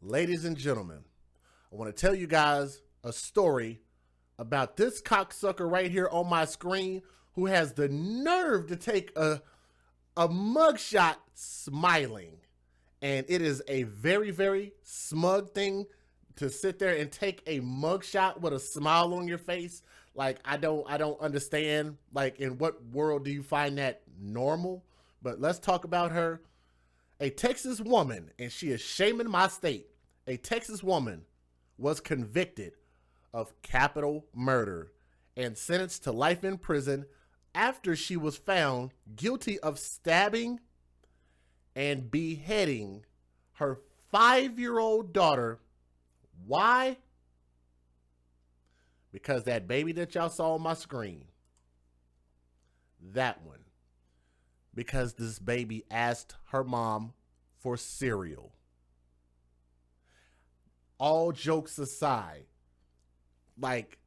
Ladies and gentlemen, I want to tell you guys a story about this cocksucker right here on my screen who has the nerve to take a mugshot smiling. And it is a very, very smug thing to sit there and take a mugshot with a smile on your face. Like, I don't understand, like, in what world do you find that normal? But let's talk about her. A Texas woman, and she is shaming my state. A Texas woman was convicted of capital murder and sentenced to life in prison after she was found guilty of stabbing and beheading her 5-year-old daughter. Why? Because that baby that y'all saw on my screen, that one, because this baby asked her mom for cereal. All jokes aside, like,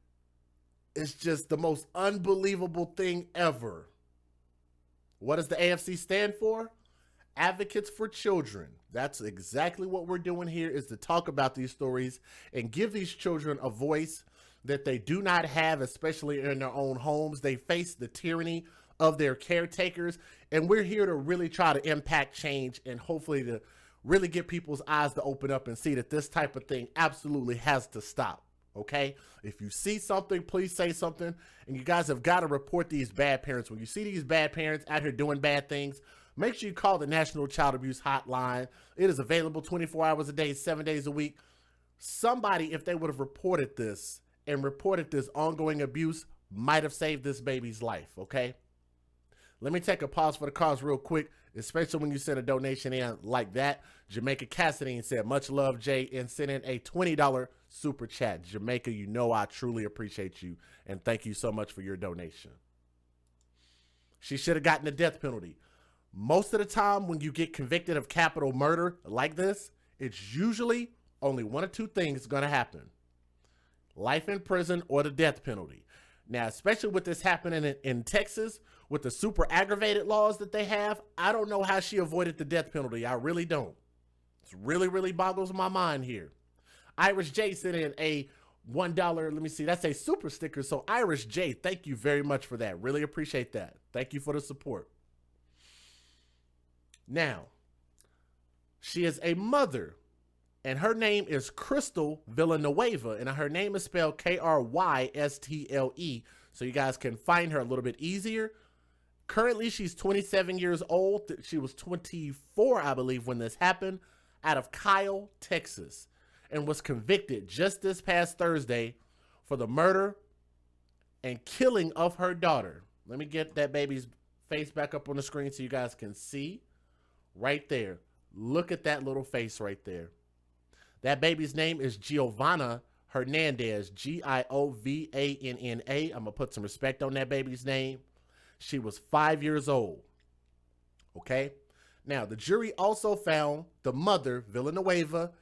it's just the most unbelievable thing ever. What does the AFC stand for? Advocates for Children. That's exactly what we're doing here, is to talk about these stories and give these children a voice that they do not have, especially in their own homes. They face the tyranny of their caretakers, and we're here to really try to impact change and hopefully to really get people's eyes to open up and see that this type of thing absolutely has to stop. Okay, if you see something, please say something. And you guys have got to report these bad parents. When you see these bad parents out here doing bad things, make sure you call the National Child Abuse Hotline. It is available 24 hours a day, 7 days a week. Somebody, if they would have reported this and reported this ongoing abuse, might have saved this baby's life. Okay, let me take a pause for the cause real quick, especially when you send a donation in like that. Jamaica Cassidy said, much love, Jay, and sent in a $20 super chat. Jamaica, you know I truly appreciate you, and thank you so much for your donation. She should have gotten the death penalty. Most of the time when you get convicted of capital murder like this, it's usually only one or two things going to happen. Life in prison or the death penalty. Now, especially with this happening in Texas, with the super aggravated laws that they have, I don't know how she avoided the death penalty. I really don't. It really boggles my mind here. Irish J sent in a $1, let me see, that's a super sticker. So Irish J, thank you very much for that. Really appreciate that. Thank you for the support. Now, she is a mother, and her name is Krystle Villaneuva, and her name is spelled Krystle, so you guys can find her a little bit easier. Currently, she's 27 years old. She was 24, I believe, when this happened, out of Kyle, Texas, and was convicted just this past Thursday for the murder and killing of her daughter. Let me get that baby's face back up on the screen so you guys can see. Right there. Look at that little face right there. That baby's name is Giovanna Hernandez, Giovanna. I'm going to put some respect on that baby's name. She was 5 years old. Okay? Now, the jury also found the mother, Villanueva,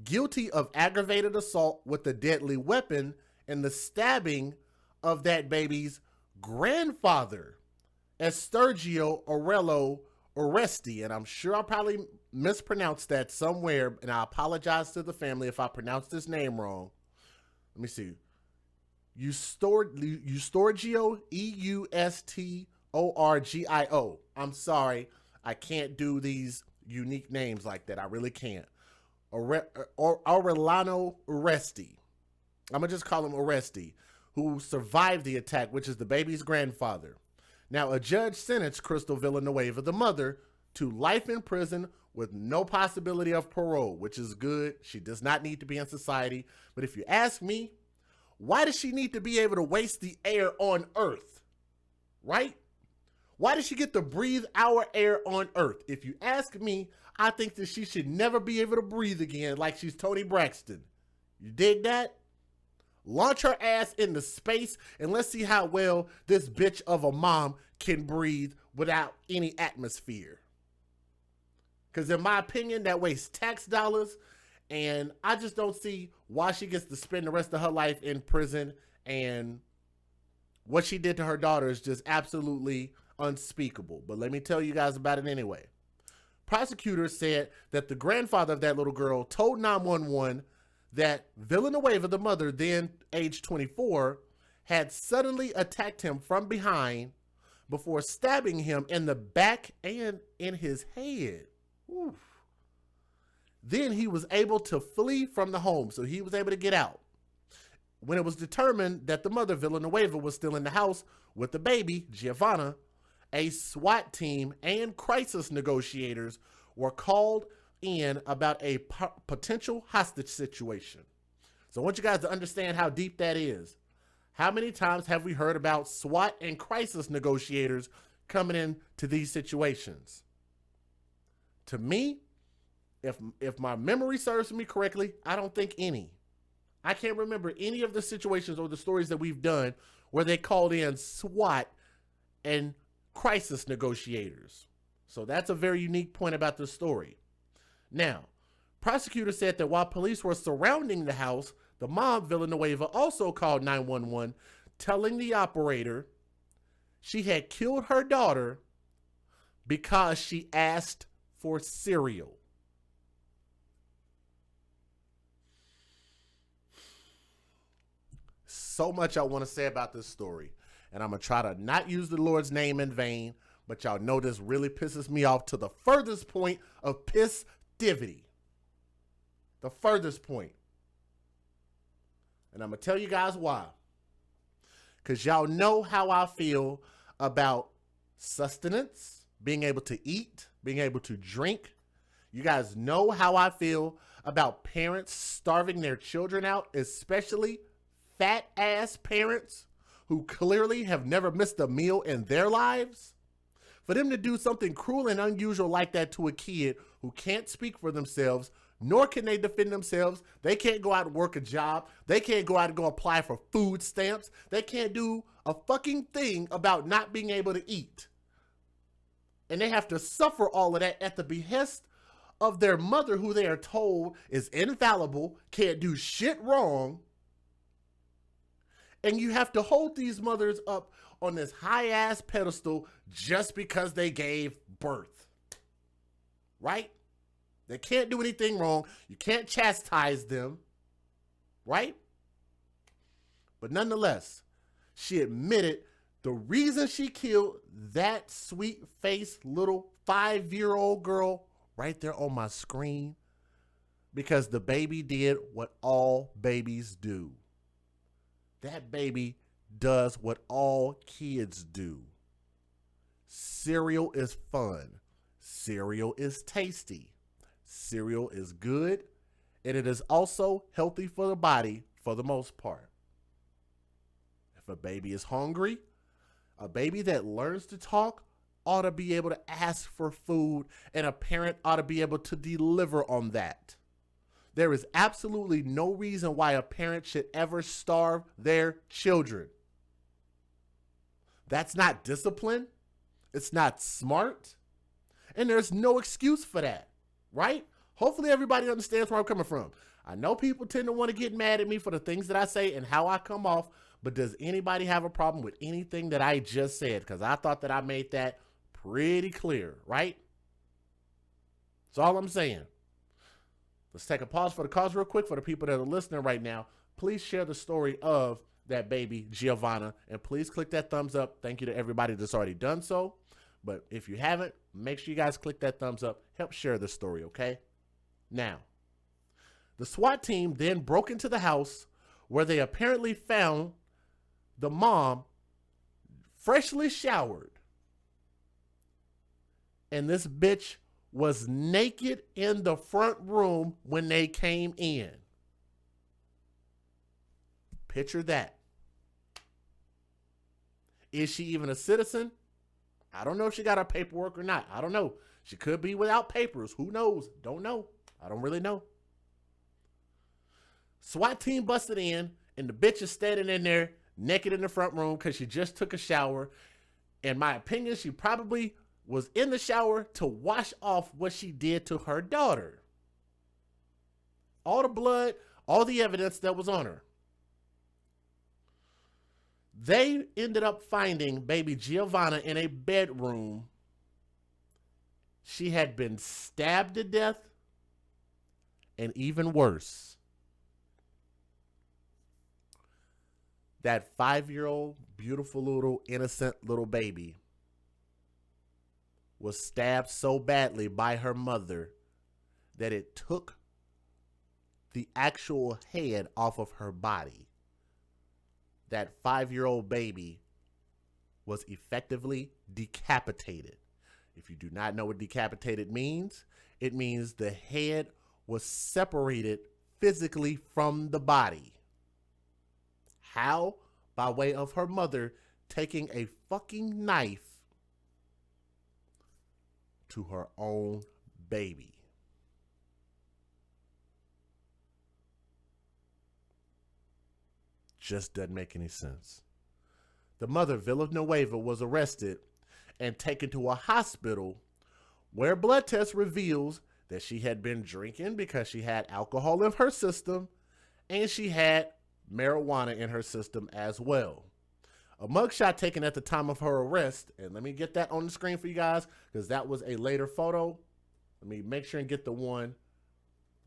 guilty of aggravated assault with a deadly weapon and the stabbing of that baby's grandfather, Sergio Arellano-Uresti. And I'm sure I probably mispronounced that somewhere, and I apologize to the family if I pronounced his name wrong. Let me see. Eustorgio, Eustorgio. I'm sorry. I can't do these unique names like that. I really can't. Arellano-Uresti. I'm going to just call him Uresti, who survived the attack, which is the baby's grandfather. Now, a judge sentenced Krystle Villaneuva, the mother, to life in prison with no possibility of parole, which is good. She does not need to be in society. But if you ask me, why does she need to be able to waste the air on Earth? Right? Why does she get to breathe our air on Earth? If you ask me, I think that she should never be able to breathe again like she's Toni Braxton. You dig that? Launch her ass into space and let's see how well this bitch of a mom can breathe without any atmosphere. Because in my opinion, that wastes tax dollars, and I just don't see why she gets to spend the rest of her life in prison, and what she did to her daughter is just absolutely unspeakable. But let me tell you guys about it anyway. Prosecutors said that the grandfather of that little girl told 911 that Villanueva, the mother, then age 24, had suddenly attacked him from behind before stabbing him in the back and in his head. Oof. Then he was able to flee from the home, so he was able to get out. When it was determined that the mother, Villanueva, was still in the house with the baby, Giovanna, a SWAT team and crisis negotiators were called in about a potential hostage situation. So I want you guys to understand how deep that is. How many times have we heard about SWAT and crisis negotiators coming into these situations? To me, if my memory serves me correctly, I don't think any. I can't remember any of the situations or the stories that we've done where they called in SWAT and crisis negotiators. So that's a very unique point about this story. Now, prosecutors said that while police were surrounding the house, the mom, Villanueva, also called 911, telling the operator she had killed her daughter because she asked for cereal. So much I want to say about this story, and I'm going to try to not use the Lord's name in vain, but y'all know this really pisses me off to the furthest point of pissivity. The furthest point. And I'm going to tell you guys why. Because y'all know how I feel about sustenance, being able to eat, being able to drink. You guys know how I feel about parents starving their children out, especially fat ass parents who clearly have never missed a meal in their lives. For them to do something cruel and unusual like that to a kid who can't speak for themselves, nor can they defend themselves. They can't go out and work a job. They can't go out and go apply for food stamps. They can't do a fucking thing about not being able to eat. And they have to suffer all of that at the behest of their mother, who they are told is infallible, can't do shit wrong. And you have to hold these mothers up on this high-ass pedestal just because they gave birth. Right? They can't do anything wrong. You can't chastise them. Right? But nonetheless, she admitted the reason she killed that sweet-faced little 5-year-old girl right there on my screen, because the baby did what all babies do. That baby does what all kids do. Cereal is fun. Cereal is tasty. Cereal is good. And it is also healthy for the body for the most part. If a baby is hungry, a baby that learns to talk ought to be able to ask for food, and a parent ought to be able to deliver on that. There is absolutely no reason why a parent should ever starve their children. That's not discipline. It's not smart. And there's no excuse for that, right? Hopefully everybody understands where I'm coming from. I know people tend to want to get mad at me for the things that I say and how I come off, but does anybody have a problem with anything that I just said? Because I thought that I made that pretty clear, right? That's all I'm saying. Let's take a pause for the cause real quick. For the people that are listening right now, please share the story of that baby, Giovanna, and please click that thumbs up. Thank you to everybody that's already done so. But if you haven't, make sure you guys click that thumbs up. Help share the story, okay? Now, the SWAT team then broke into the house where they apparently found the mom freshly showered. And this bitch was naked in the front room when they came in. Picture that. Is she even a citizen? I don't know if she got her paperwork or not. I don't know. She could be without papers. Who knows? Don't know. I don't really know. SWAT team busted in, and the bitch is standing in there naked in the front room because she just took a shower. In my opinion, she probably was in the shower to wash off what she did to her daughter. All the blood, all the evidence that was on her. They ended up finding baby Giovanna in a bedroom she had been stabbed to death, and even worse, that 5-year-old, beautiful little, innocent little baby was stabbed so badly by her mother that it took the actual head off of her body. That 5-year-old baby was effectively decapitated. If you do not know what decapitated means, it means the head was separated physically from the body. How? By way of her mother taking a fucking knife to her own baby. Just doesn't make any sense. The mother, Villaneuva, was arrested and taken to a hospital where blood test reveals that she had been drinking because she had alcohol in her system and she had marijuana in her system as well. A mugshot taken at the time of her arrest, and let me get that on the screen for you guys because that was a later photo. Let me make sure and get the one.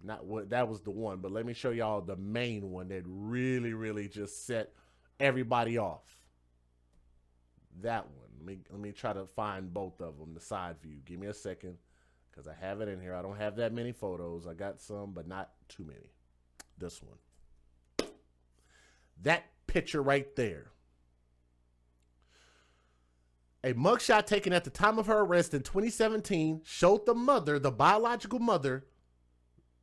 Not what that was the one, but let me show y'all the main one that really just set everybody off. That one. Let me try to find both of them, the side view. Give me a second because I have it in here. I don't have that many photos. I got some, but not too many. This one. That picture right there. A mugshot taken at the time of her arrest in 2017 showed the mother, the biological mother,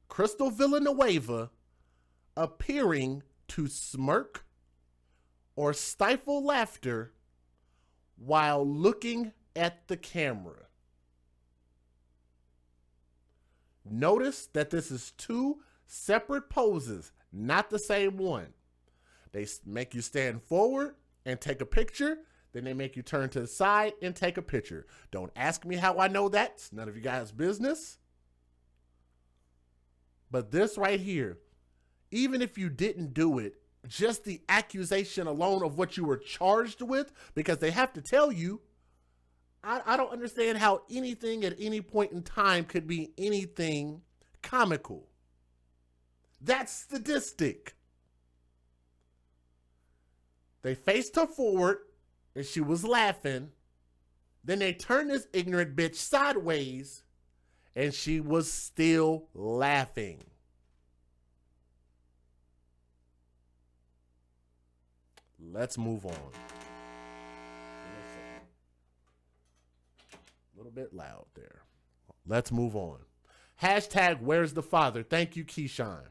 Krystle Villaneuva, appearing to smirk or stifle laughter while looking at the camera. Notice that this is two separate poses, not the same one. They make you stand forward and take a picture. Then they make you turn to the side and take a picture. Don't ask me how I know that. It's none of you guys' business. But this right here, even if you didn't do it, just the accusation alone of what you were charged with, because they have to tell you, I don't understand how anything at any point in time could be anything comical. That's sadistic. They faced her forward and she was laughing. Then they turned this ignorant bitch sideways and she was still laughing. Let's move on. A little bit loud there. Let's move on. Hashtag where's the father? Thank you, Keyshawn.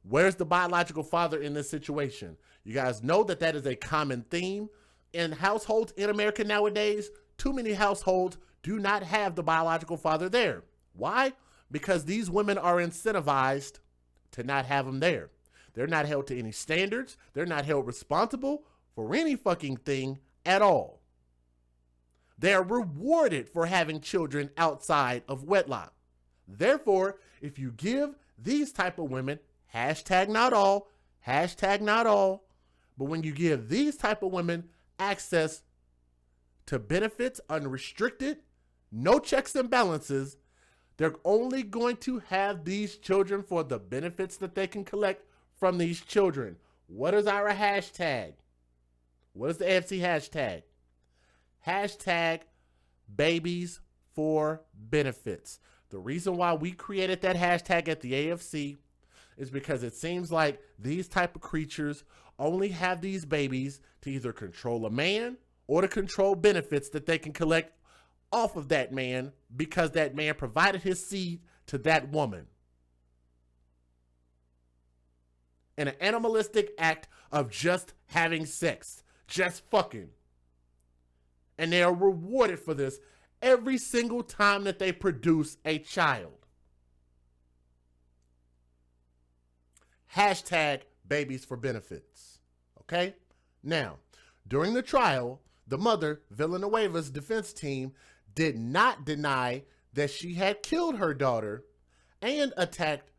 Where's the biological father in this situation? You guys know that that is a common theme in households in America nowadays. Too many households do not have the biological father there. Why? Because these women are incentivized to not have them there. They're not held to any standards. They're not held responsible for any fucking thing at all. They are rewarded for having children outside of wedlock. Therefore, if you give these type of women, hashtag not all, but when you give these type of women access to benefits unrestricted, no checks and balances, they're only going to have these children for the benefits that they can collect from these children. What is our hashtag? What is the AFC hashtag? Hashtag babies for benefits. The reason why we created that hashtag at the AFC is because it seems like these type of creatures only have these babies to either control a man or to control benefits that they can collect off of that man because that man provided his seed to that woman. In an animalistic act of just having sex, just fucking. And they are rewarded for this every single time that they produce a child. Hashtag babies for benefits. Okay? Now, during the trial, the mother, Villaneuva's defense team, did not deny that she had killed her daughter and attacked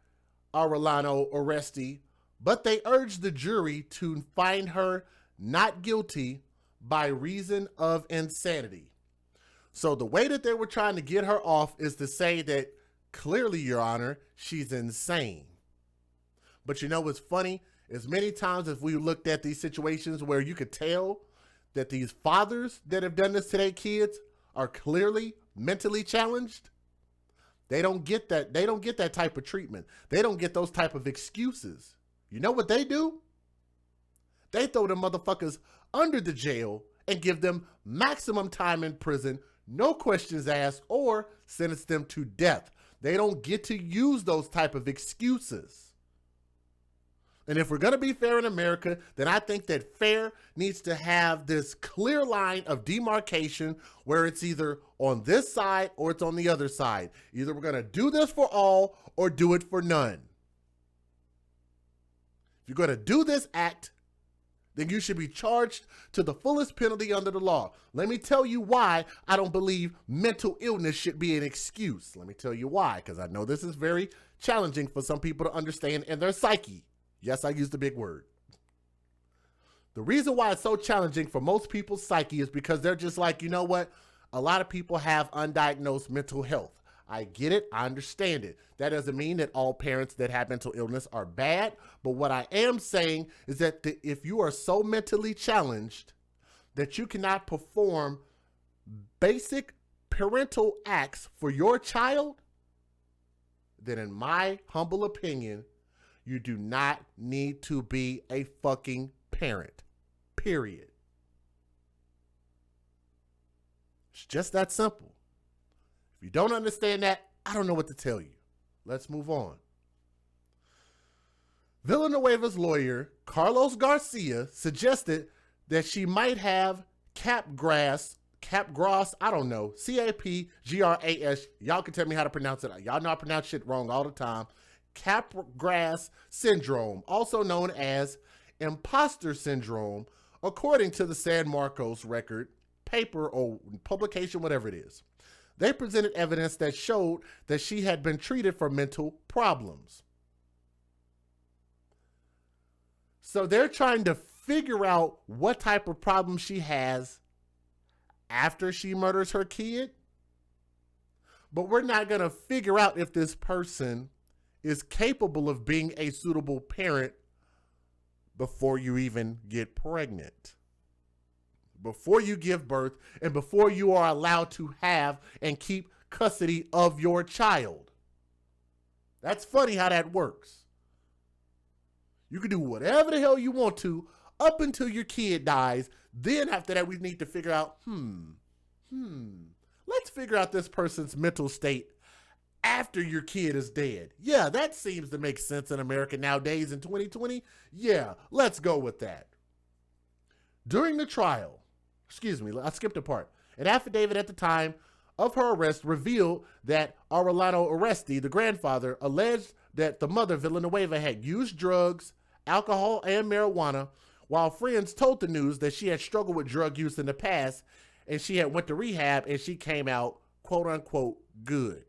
Arellano-Uresti, but they urged the jury to find her not guilty by reason of insanity. So the way that they were trying to get her off is to say that clearly, Your Honor, she's insane. But you know what's funny? As many times as we looked at these situations where you could tell that these fathers that have done this to their kids are clearly mentally challenged, they don't get that. They don't get that type of treatment. They don't get those type of excuses. You know what they do? They throw the motherfuckers under the jail and give them maximum time in prison, no questions asked, or sentence them to death. They don't get to use those type of excuses. And if we're going to be fair in America, then I think that fair needs to have this clear line of demarcation where it's either on this side or it's on the other side. Either we're going to do this for all or do it for none. If you're going to do this act, then you should be charged to the fullest penalty under the law. Let me tell you why I don't believe mental illness should be an excuse. Let me tell you why, because I know this is very challenging for some people to understand in their psyche. Yes, I used a big word. The reason why it's so challenging for most people's psyche is because they're just like, you know what? A lot of people have undiagnosed mental health. I get it. I understand it. That doesn't mean that all parents that have mental illness are bad. But what I am saying is that if you are so mentally challenged that you cannot perform basic parental acts for your child, then in my humble opinion, you do not need to be a fucking parent. Period. It's just that simple. If you don't understand that, I don't know what to tell you. Let's move on. Villanueva's lawyer, Carlos Garcia, suggested that she might have capgras, I don't know, CAPGRAS. Y'all can tell me how to pronounce it. Y'all know I pronounce shit wrong all the time. Capgras syndrome, also known as imposter syndrome, according to the San Marcos record, paper or publication, whatever it is. They presented evidence that showed that she had been treated for mental problems. So they're trying to figure out what type of problem she has after she murders her kid. But we're not going to figure out if this person is capable of being a suitable parent before you even get pregnant, before you give birth, and before you are allowed to have and keep custody of your child. That's funny how that works. You can do whatever the hell you want to up until your kid dies. Then after that, we need to figure out, let's figure out this person's mental state after your kid is dead. Yeah, that seems to make sense in America nowadays in 2020. Yeah, let's go with that. During the trial, I skipped a part. An affidavit at the time of her arrest revealed that Arellano-Uresti, the grandfather, alleged that the mother, Villanueva, had used drugs, alcohol, and marijuana, while friends told the news that she had struggled with drug use in the past and she had went to rehab and she came out, quote unquote, good.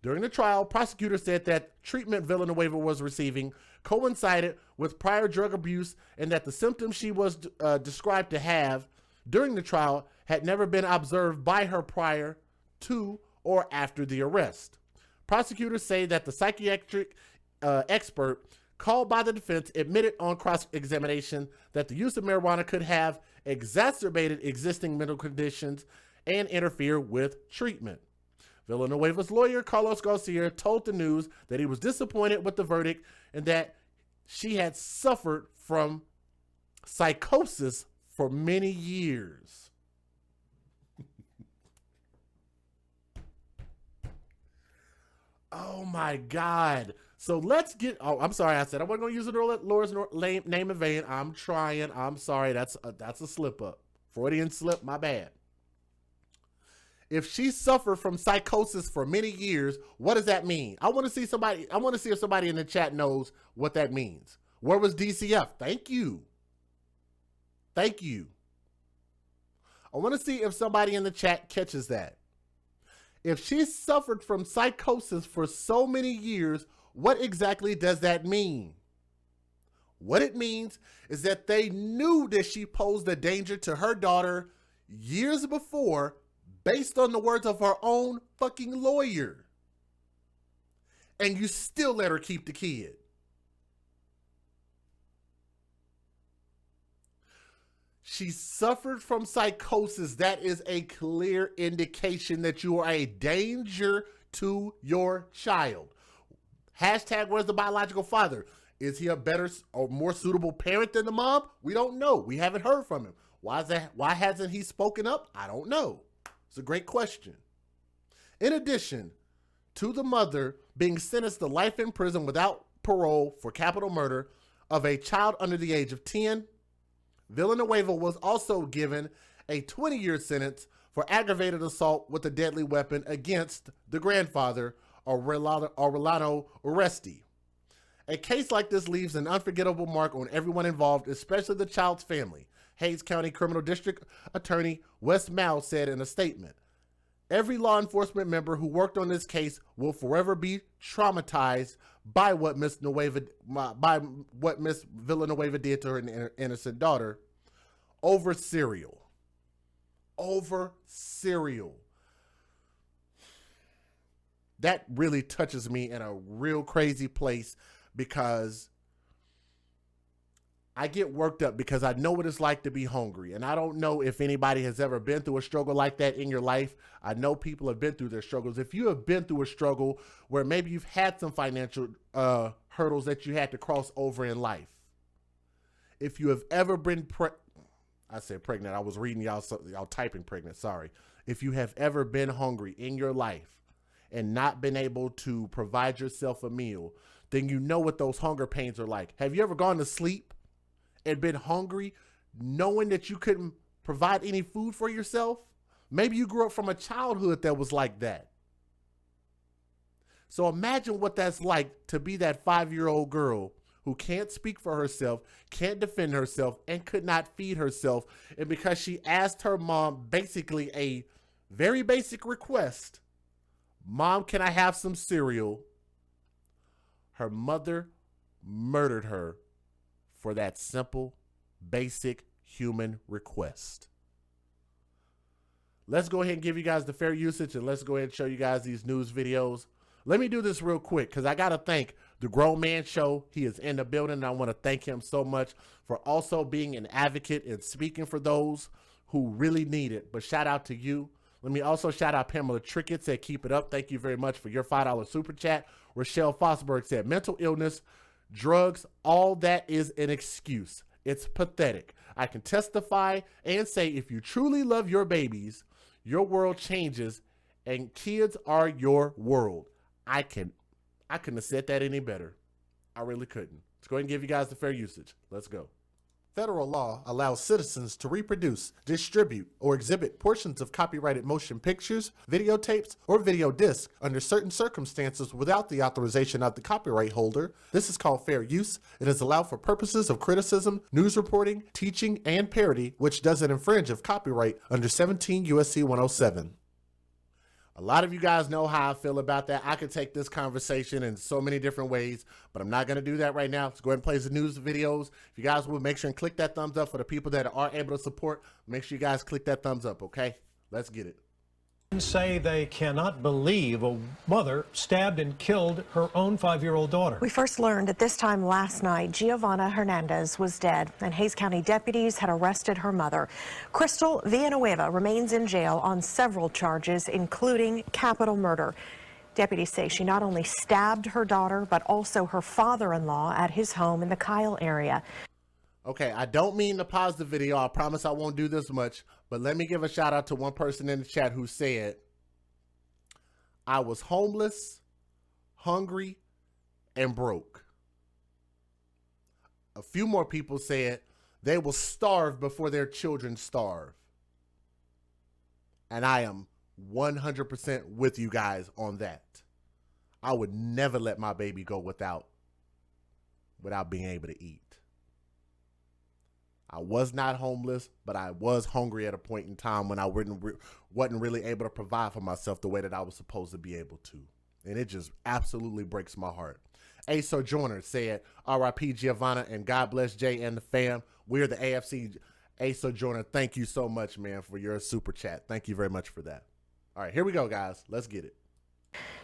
During the trial, prosecutors said that treatment Villanueva was receiving coincided with prior drug abuse and that the symptoms she was described to have during the trial had never been observed by her prior to or after the arrest. Prosecutors say that the psychiatric expert called by the defense admitted on cross-examination that the use of marijuana could have exacerbated existing mental conditions and interfere with treatment. Villanueva's lawyer, Carlos Garcia, told the news that he was disappointed with the verdict and that she had suffered from psychosis for many years. Oh my God. So let's get, I'm sorry, I said I wasn't going to use the lawyer's name in vain. I'm trying. I'm sorry. That's a slip up. Freudian slip, my bad. If she suffered from psychosis for many years, what does that mean? I want to see if somebody in the chat knows what that means. Where was DCF? Thank you. Thank you. I want to see if somebody in the chat catches that. If she suffered from psychosis for so many years, what exactly does that mean? What it means is that they knew that she posed a danger to her daughter years before, based on the words of her own fucking lawyer. And you still let her keep the kid. She suffered from psychosis. That is a clear indication that you are a danger to your child. Hashtag, where's the biological father? Is he a better or more suitable parent than the mom? We don't know. We haven't heard from him. Why is that? Why hasn't he spoken up? I don't know. It's a great question. In addition to the mother being sentenced to life in prison without parole for capital murder of a child under the age of 10, Villaneuva was also given a 20-year sentence for aggravated assault with a deadly weapon against the grandfather, Arellano-Uresti. A case like this leaves an unforgettable mark on everyone involved, especially the child's family. Hays County Criminal District Attorney Wes Mao said in a statement, "Every law enforcement member who worked on this case will forever be traumatized by what Miss Villaneuva did to her innocent daughter over cereal." Over cereal. That really touches me in a real crazy place, because I get worked up because I know what it's like to be hungry. And I don't know if anybody has ever been through a struggle like that in your life. I know people have been through their struggles. If you have been through a struggle where maybe you've had some financial hurdles that you had to cross over in life. If you have ever been I said pregnant. I was reading y'all typing pregnant. Sorry. If you have ever been hungry in your life and not been able to provide yourself a meal, then you know what those hunger pains are like. Have you ever gone to sleep and been hungry knowing that you couldn't provide any food for yourself? Maybe you grew up from a childhood that was like that. So imagine what that's like to be that 5-year-old girl who can't speak for herself, can't defend herself, and could not feed herself. And because she asked her mom basically a very basic request, "Mom, can I have some cereal?" her mother murdered her for that simple, basic human request. Let's go ahead and give you guys the fair usage, and let's go ahead and show you guys these news videos. Let me do this real quick because I got to thank the Grown Man Show. He is in the building, and I want to thank him so much for also being an advocate and speaking for those who really need it. But shout out to you. Let me also shout out Pamela Trickett, said, "Keep it up." Thank you very much for your $5 super chat. Rochelle Fosberg said, "Mental illness, drugs, all that is an excuse. It's pathetic. I can testify and say if you truly love your babies, your world changes and kids are your world." I couldn't have said that any better. I really couldn't. Let's go ahead and give you guys the fair usage. Let's go. Federal law allows citizens to reproduce, distribute, or exhibit portions of copyrighted motion pictures, videotapes, or video discs under certain circumstances without the authorization of the copyright holder. This is called fair use. It is allowed for purposes of criticism, news reporting, teaching, and parody, which doesn't infringe of copyright under 17 U.S.C. 107. A lot of you guys know how I feel about that. I could take this conversation in so many different ways, but I'm not going to do that right now. Let's go ahead and play the news videos. If you guys will, make sure and click that thumbs up. For the people that are able to support, make sure you guys click that thumbs up, okay? Let's get it. Say they cannot believe a mother stabbed and killed her own 5-year-old daughter. We first learned at this time last night Giovanna Hernandez was dead, and Hays County deputies had arrested her mother. Krystle Villaneuva remains in jail on several charges, including capital murder. Deputies say she not only stabbed her daughter, but also her father-in-law at his home in the Kyle area. Okay, I don't mean to pause the video. I promise I won't do this much. But let me give a shout out to one person in the chat who said, "I was homeless, hungry, and broke." A few more people said they will starve before their children starve. And I am 100% with you guys on that. I would never let my baby go without being able to eat. I was not homeless, but I was hungry at a point in time when I wasn't really able to provide for myself the way that I was supposed to be able to. And it just absolutely breaks my heart. A Sojourner said, "R.I.P. Giovanna and God bless Jay and the fam. We're the AFC." A Sojourner, thank you so much, man, for your super chat. Thank you very much for that. All right, here we go, guys. Let's get it.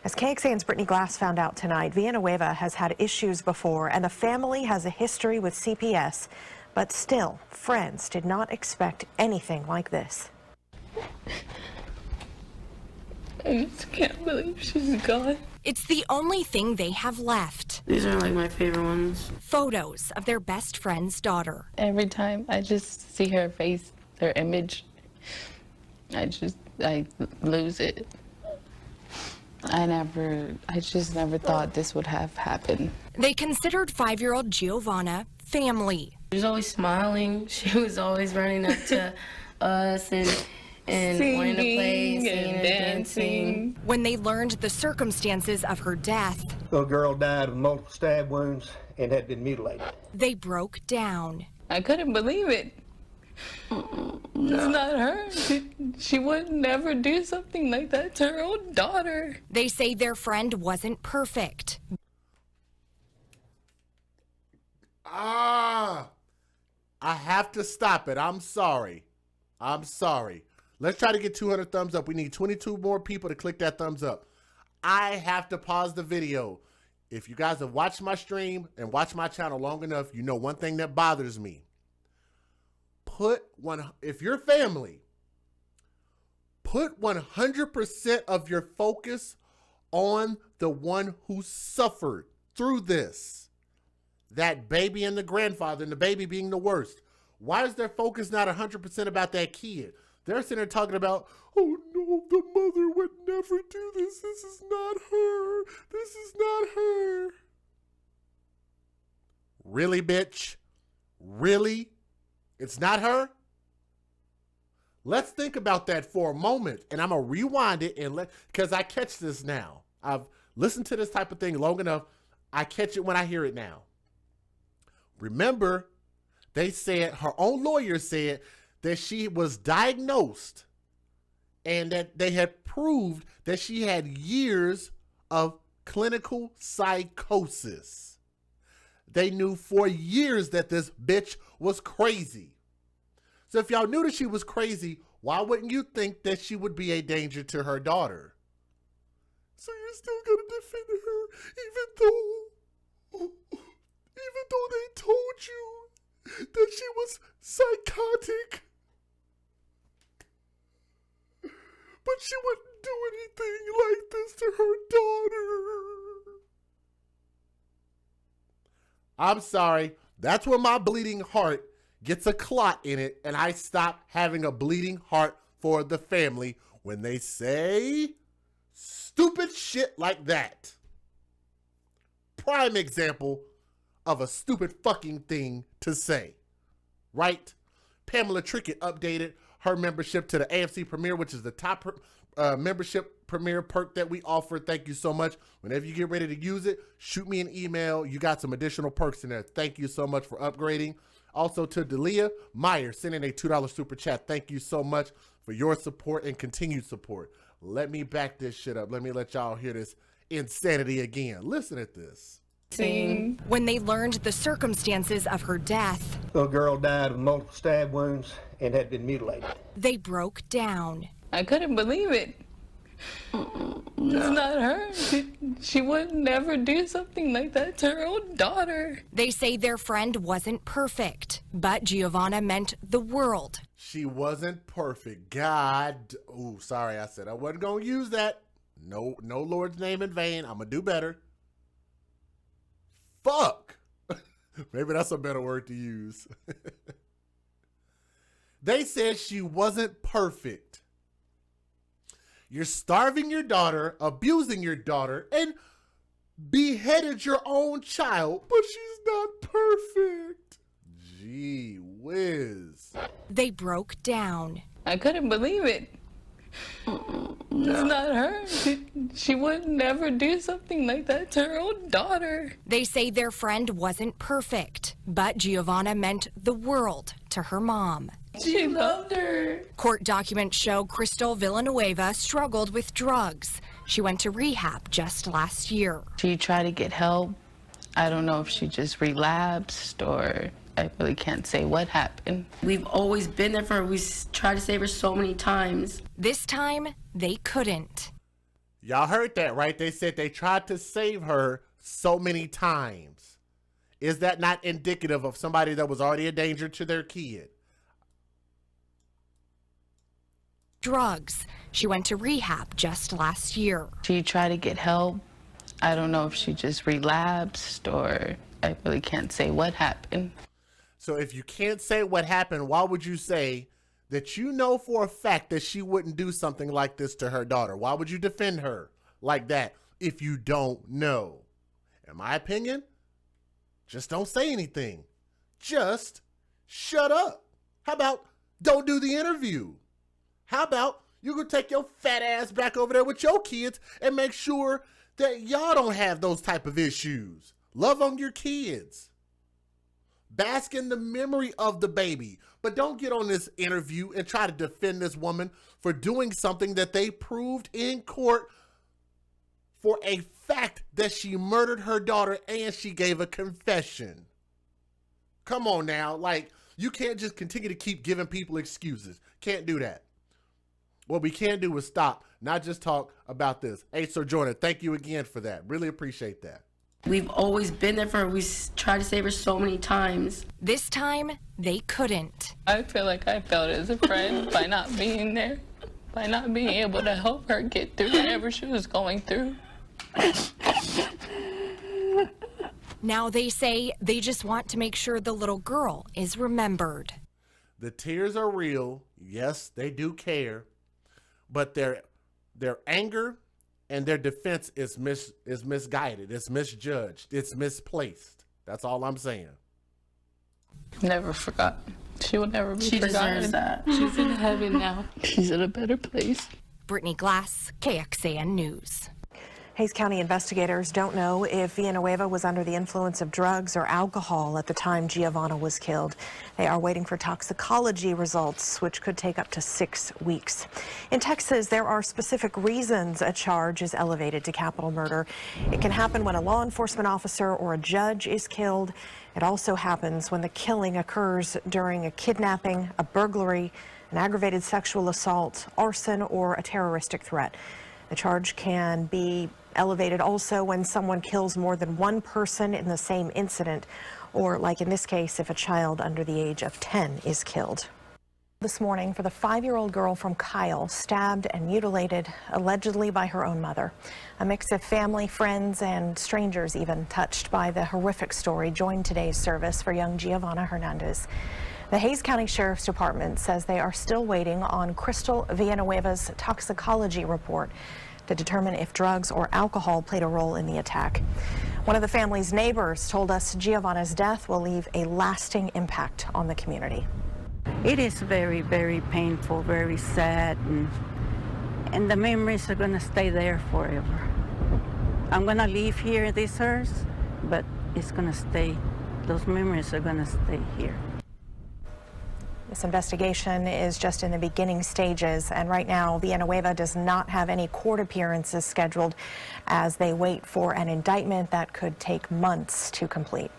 As KXAN's Brittany Glass found out tonight, Villaneuva has had issues before, and the family has a history with CPS. But still, friends did not expect anything like this. I just can't believe she's gone. It's the only thing they have left. These are like my favorite ones. Photos of their best friend's daughter. Every time I just see her face, her image, I lose it. I just never thought this would have happened. They considered 5-year-old Giovanna family. She was always smiling. She was always running up to us and wanting to play, singing and dancing. When they learned the circumstances of her death, Little girl died of multiple stab wounds and had been mutilated. they broke down. I couldn't believe it. It's not her. She would never do something like that to her own daughter. They say their friend wasn't perfect. I have to stop it. I'm sorry. Let's try to get 200 thumbs up. We need 22 more people to click that thumbs up. I have to pause the video. If you guys have watched my stream and watched my channel long enough, you know one thing that bothers me. If you're family, put 100% of your focus on the one who suffered through this. That baby and the grandfather, and the baby being the worst. Why is their focus not 100% about that kid? They're sitting there talking about, oh no, the mother would never do this. This is not her. This is not her. Really, bitch? Really? It's not her? Let's think about that for a moment. And I'm going to rewind it because I catch this now. I've listened to this type of thing long enough. I catch it when I hear it now. Remember, they said, her own lawyer said that she was diagnosed and that they had proved that she had years of clinical psychosis. They knew for years that this bitch was crazy. So if y'all knew that she was crazy, why wouldn't you think that she would be a danger to her daughter? So you're still gonna defend her even though they told you that she was psychotic? But she wouldn't do anything like this to her daughter. I'm sorry. That's when my bleeding heart gets a clot in it, and I stop having a bleeding heart for the family when they say stupid shit like that. Prime example of a stupid fucking thing to say, right? Pamela Trickett updated her membership to the AFC Premier, which is the top membership Premier perk that we offer. Thank you so much. Whenever you get ready to use it, shoot me an email. You got some additional perks in there. Thank you so much for upgrading. Also to Delia Meyer, sending a $2 super chat. Thank you so much for your support and continued support. Let me back this shit up. Let me let y'all hear this insanity again. Listen at this. When they learned the circumstances of her death, Little girl died of multiple stab wounds and had been mutilated. they broke down. I couldn't believe it. It's not her. She would never do something like that to her own daughter. They say their friend wasn't perfect, but Giovanna meant the world. She wasn't perfect. God. Oh, sorry. I said I wasn't going to use that. No Lord's name in vain. I'm going to do better. Fuck. Maybe that's a better word to use. They said she wasn't perfect. You're starving your daughter, abusing your daughter, and beheaded your own child, but she's not perfect. Gee whiz. They broke down. I couldn't believe it. It's not her. She would never do something like that to her own daughter. They say their friend wasn't perfect, but Giovanna meant the world to her mom. She loved her. Court documents show Krystle Villaneuva struggled with drugs. She went to rehab just last year. She tried to get help. I don't know if she just relapsed or I really can't say what happened. We've always been there for her. We tried to save her so many times. This time, they couldn't. Y'all heard that, right? They said they tried to save her so many times. Is that not indicative of somebody that was already a danger to their kid? Drugs. She went to rehab just last year. She tried to get help. I don't know if she just relapsed or I really can't say what happened. So if you can't say what happened, why would you say that you know for a fact that she wouldn't do something like this to her daughter? Why would you defend her like that if you don't know? In my opinion, just don't say anything. Just shut up. How about don't do the interview? How about you go take your fat ass back over there with your kids and make sure that y'all don't have those type of issues. Love on your kids. Bask in the memory of the baby. But don't get on this interview and try to defend this woman for doing something that they proved in court for a fact that she murdered her daughter and she gave a confession. Come on now. Like, you can't just continue to keep giving people excuses. Can't do that. What we can do is stop, not just talk about this. Hey, Sojourner, thank you again for that. Really appreciate that. We've always been there for her. We tried to save her so many times. This time, they couldn't. I feel like I failed as a friend by not being there, by not being able to help her get through whatever she was going through. Now they say they just want to make sure the little girl is remembered. The tears are real. Yes, they do care. But their anger and their defense is misguided. It's misjudged. It's misplaced. That's all I'm saying. Never forgot. She will never be She forgotten. deserves that. She's in heaven now. She's in a better place. Brittany Glass, KXAN News. Hays County investigators don't know if Villaneuva was under the influence of drugs or alcohol at the time Giovanna was killed. They are waiting for toxicology results, which could take up to 6 weeks. In Texas, there are specific reasons a charge is elevated to capital murder. It can happen when a law enforcement officer or a judge is killed. It also happens when the killing occurs during a kidnapping, a burglary, an aggravated sexual assault, arson, or a terroristic threat. The charge can be elevated also when someone kills more than one person in the same incident, or like in this case, if a child under the age of 10 is killed. This morning for the 5-year-old girl from Kyle, stabbed and mutilated allegedly by her own mother. A mix of family, friends, and strangers even touched by the horrific story joined today's service for young Giovanna Hernandez. The Hays County Sheriff's Department says they are still waiting on Krystle Villanueva's toxicology report to determine if drugs or alcohol played a role in the attack. One of the family's neighbors told us Giovanna's death will leave a lasting impact on the community. It is very, very painful, very sad, and the memories are going to stay there forever. I'm going to leave here this earth, but it's going to stay, those memories are going to stay here. This investigation is just in the beginning stages, and right now Villanueva does not have any court appearances scheduled as they wait for an indictment that could take months to complete.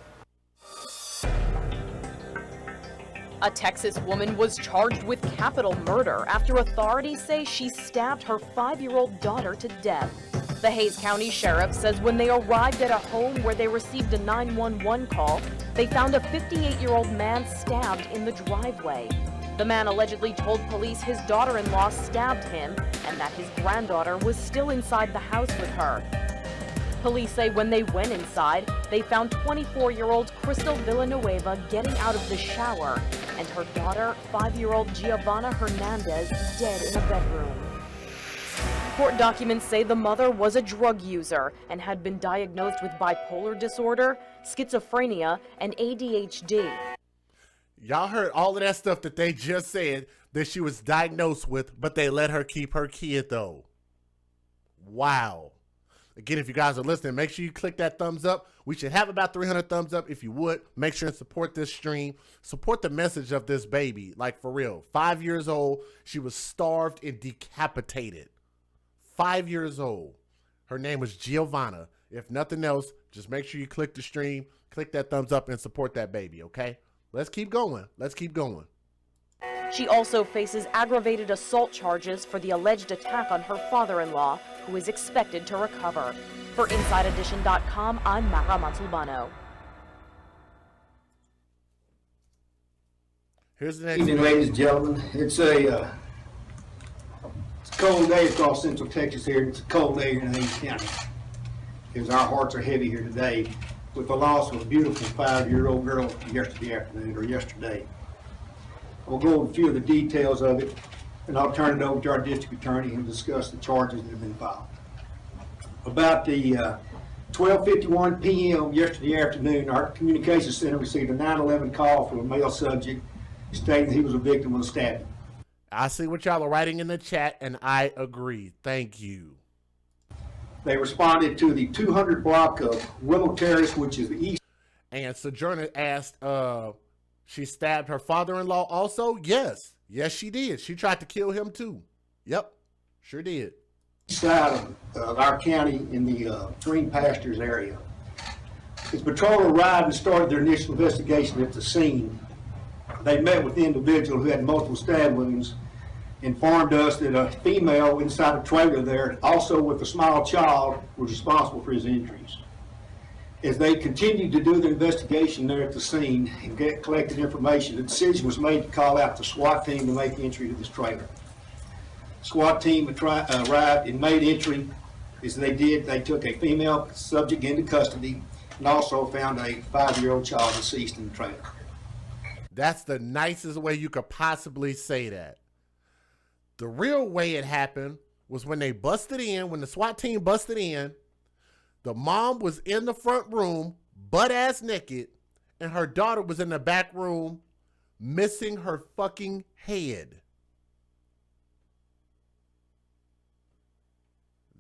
A Texas woman was charged with capital murder after authorities say she stabbed her 5-year-old daughter to death. The Hays County Sheriff says when they arrived at a home where they received a 911 call, they found a 58-year-old man stabbed in the driveway. The man allegedly told police his daughter-in-law stabbed him and that his granddaughter was still inside the house with her. Police say when they went inside, they found 24-year-old Krystle Villaneuva getting out of the shower and her daughter, 5-year-old Giovanna Hernandez, dead in a bedroom. Court documents say the mother was a drug user and had been diagnosed with bipolar disorder, schizophrenia, and ADHD. Y'all heard all of that stuff that they just said that she was diagnosed with, but they let her keep her kid though. Wow. Again, if you guys are listening, make sure you click that thumbs up. We should have about 300 thumbs up. If you would, make sure and support this stream. Support the message of this baby, like for real. 5 years old, she was starved and decapitated. 5 years old. Her name was Giovanna. If nothing else, just make sure you click the stream, click that thumbs up, and support that baby, okay? Let's keep going. Let's keep going. She also faces aggravated assault charges for the alleged attack on her father-in-law, who is expected to recover. For InsideEdition.com, I'm Mara Montalbano. Here's the next Evening, one. ladies and gentlemen. It's a cold day across Central Texas here. It's a cold day here in Hays County, because our hearts are heavy here today with the loss of a beautiful 5-year-old girl yesterday. We'll go over a few of the details of it, and I'll turn it over to our district attorney and discuss the charges that have been filed. About the 12:51 p.m. yesterday afternoon, our communications center received a 911 call from a male subject stating he was a victim of a stabbing. I see what y'all are writing in the chat, and I agree. Thank you. They responded to the 200 block of Willow Terrace, which is the east. And Sojourner asked, she stabbed her father-in-law also? Yes. Yes, she did. She tried to kill him too. Yep, sure did. Side of our county in the Green Pastures area. As patrol arrived and started their initial investigation at the scene, they met with the individual who had multiple stab wounds, informed us that a female inside a trailer there, also with a small child, was responsible for his injuries. As they continued to do the investigation there at the scene and collected information, the decision was made to call out the SWAT team to make entry to this trailer. SWAT team arrived and made entry. As they did, they took a female subject into custody and also found a 5-year-old child deceased in the trailer. That's the nicest way you could possibly say that. The real way it happened was when they busted in, when the SWAT team busted in, the mom was in the front room, butt-ass naked, and her daughter was in the back room, missing her fucking head.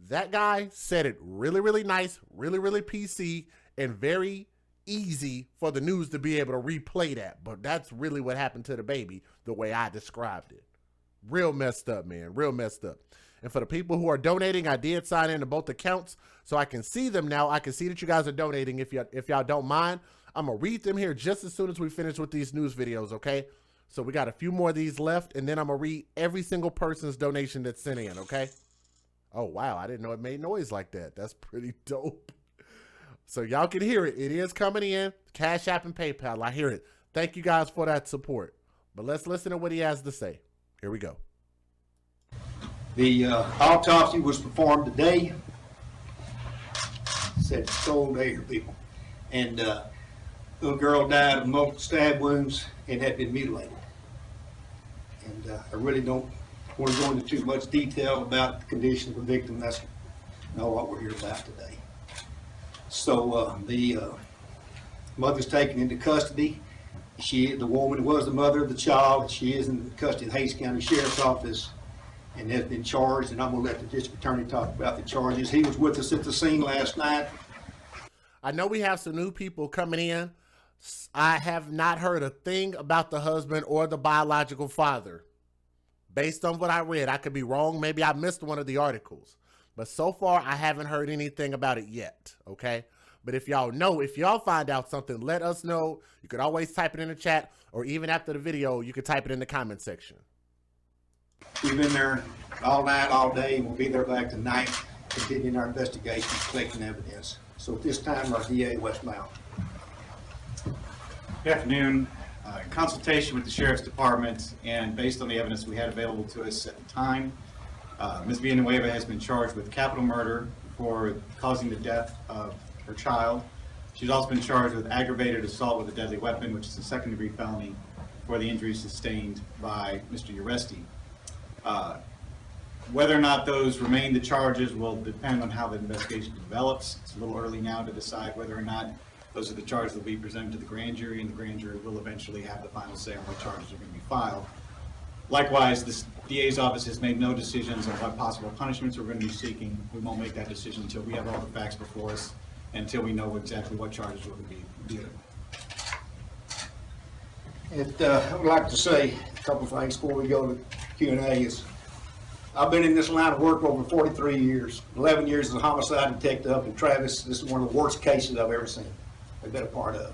That guy said it really, really nice, really, really PC, and very easy for the news to be able to replay that. But that's really what happened to the baby, the way I described it. Real messed up, man. Real messed up. And for the people who are donating, I did sign into both accounts so I can see them now. I can see that you guys are donating. If y'all don't mind, I'm going to read them here just as soon as we finish with these news videos, okay? So we got a few more of these left, and then I'm going to read every single person's donation that's sent in, okay? Oh, wow. I didn't know it made noise like that. That's pretty dope. So y'all can hear it. It is coming in. Cash App and PayPal. I hear it. Thank you guys for that support. But let's listen to what he has to say. Here we go. The autopsy was performed today. Said it's cold day here, people. And little girl died of multiple stab wounds and had been mutilated. And I really don't want to go into too much detail about the condition of the victim. That's not what we're here about today. So the mother's taken into custody. The woman was the mother of the child. She is in custody of the Hays County Sheriff's Office and has been charged. And I'm going to let the district attorney talk about the charges. He was with us at the scene last night. I know we have some new people coming in. I have not heard a thing about the husband or the biological father. Based on what I read, I could be wrong. Maybe I missed one of the articles. But so far, I haven't heard anything about it yet, okay? But if y'all know, if y'all find out something, let us know. You could always type it in the chat, or even after the video, you could type it in the comment section. We've been there all night, all day. We'll be there back tonight, continuing our investigation, collecting evidence. So at this time, our DA, Westbound. Good afternoon. In consultation with the Sheriff's Department and based on the evidence we had available to us at the time, Ms. Villaneuva has been charged with capital murder for causing the death of her child. She's also been charged with aggravated assault with a deadly weapon, which is a second-degree felony for the injuries sustained by Mr. Uresti. Whether or not those remain the charges will depend on how the investigation develops. It's a little early now to decide whether or not those are the charges that will be presented to the grand jury, and the grand jury will eventually have the final say on what charges are going to be filed. Likewise, the DA's office has made no decisions on what possible punishments we're going to be seeking. We won't make that decision until we have all the facts before us, and until we know exactly what charges we're going to be dealing with. I would like to say a couple of things before we go to Q&A. I've been in this line of work over 43 years, 11 years as a homicide detective up in Travis. This is one of the worst cases I've ever seen, I've been a part of.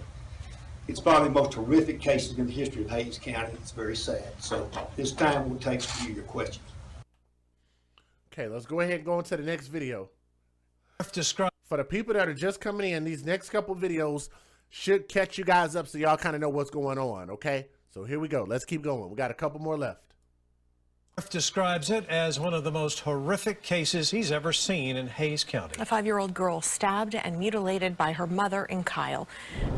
It's probably the most horrific cases in the history of Hays County. It's very sad. So this time we'll take for you your questions. Okay, let's go ahead and go into the next video. For the people that are just coming in, these next couple videos should catch you guys up so y'all kind of know what's going on, okay? So here we go. Let's keep going. We got a couple more left. Describes it as one of the most horrific cases he's ever seen in Hays County. A 5-year-old girl stabbed and mutilated by her mother in Kyle.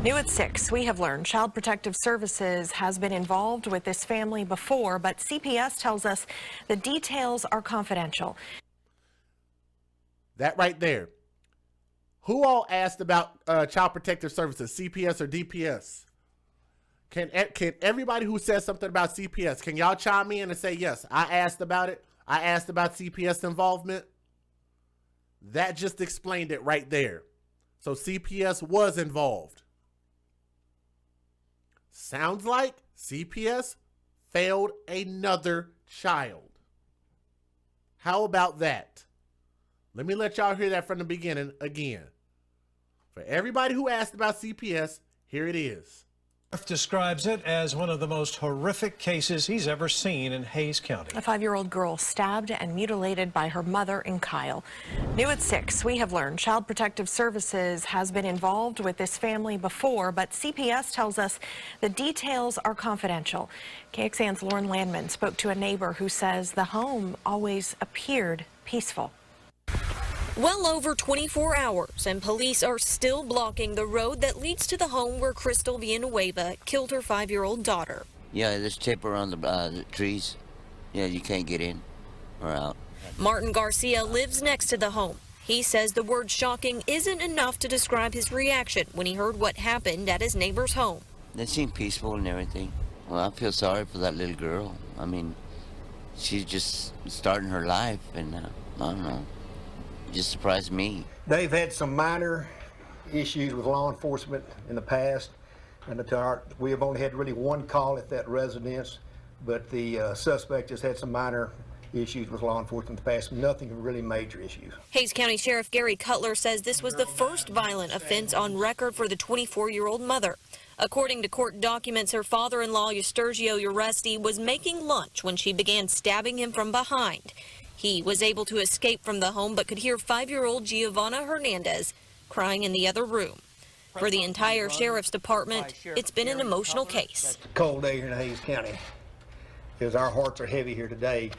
New at 6, we have learned Child Protective Services has been involved with this family before, but CPS tells us the details are confidential. That right there. Who all asked about Child Protective Services, CPS or DPS? Can everybody who says something about CPS, can y'all chime in and say, yes, I asked about it. I asked about CPS involvement. That just explained it right there. So CPS was involved. Sounds like CPS failed another child. How about that? Let me let y'all hear that from the beginning again. For everybody who asked about CPS, here it is. Describes it as one of the most horrific cases he's ever seen in Hays County. A 5-year-old girl stabbed and mutilated by her mother in Kyle. New at 6, we have learned Child Protective Services has been involved with this family before, but CPS tells us the details are confidential. KXAN's Lauren Landman spoke to a neighbor who says the home always appeared peaceful. Well over 24 hours, and police are still blocking the road that leads to the home where Krystle Villaneuva killed her 5-year-old daughter. Yeah, there's tape around the trees. Yeah, you can't get in or out. Martin Garcia lives next to the home. He says the word shocking isn't enough to describe his reaction when he heard what happened at his neighbor's home. They seem peaceful and everything. Well, I feel sorry for that little girl. I mean, she's just starting her life, and I don't know. Just surprised me. They've had some minor issues with law enforcement in the past, and we have only had really one call at that residence, but the suspect has had some minor issues with law enforcement in the past, nothing really major issues. Hays County Sheriff Gary Cutler says this was the first violent offense on record for the 24-year-old mother. According to court documents, her father-in-law, Arellano-Uresti, was making lunch when she began stabbing him from behind. He was able to escape from the home but could hear 5-year-old Giovanna Hernandez crying in the other room. For the entire sheriff's department, it's been an emotional case. It's a cold day here in Hays County because our hearts are heavy here today.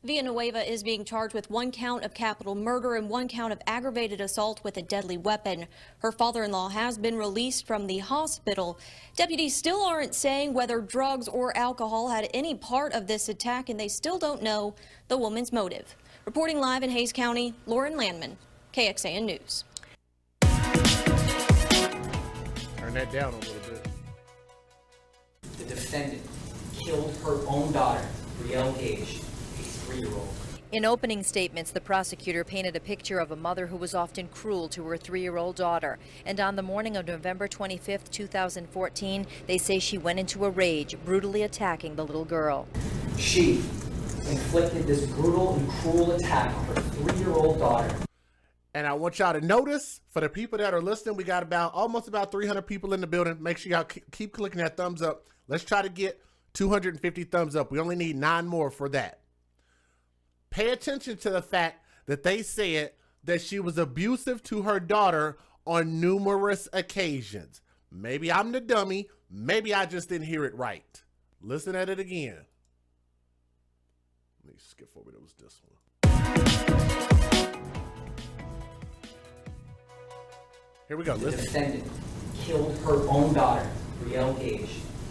Villaneuva is being charged with 1 count of capital murder and 1 count of aggravated assault with a deadly weapon. Her father-in-law has been released from the hospital. Deputies still aren't saying whether drugs or alcohol had any part of this attack, and they still don't know the woman's motive. Reporting live in Hays County, Lauren Landman, KXAN News. Turn that down a little bit. The defendant killed her own daughter, Brielle Gage. In opening statements, the prosecutor painted a picture of a mother who was often cruel to her 3-year-old daughter. And on the morning of November 25th, 2014, they say she went into a rage, brutally attacking the little girl. She inflicted this brutal and cruel attack on her 3-year-old daughter. And I want y'all to notice, for the people that are listening, we got almost about 300 people in the building. Make sure y'all keep clicking that thumbs up. Let's try to get 250 thumbs up. We only need 9 more for that. Pay attention to the fact that they said that she was abusive to her daughter on numerous occasions. Maybe I'm the dummy. Maybe I just didn't hear it right. Listen at it again. Let me skip over. It was this one. Here we go. The Listen. defendant killed her own daughter, Brielle Gage,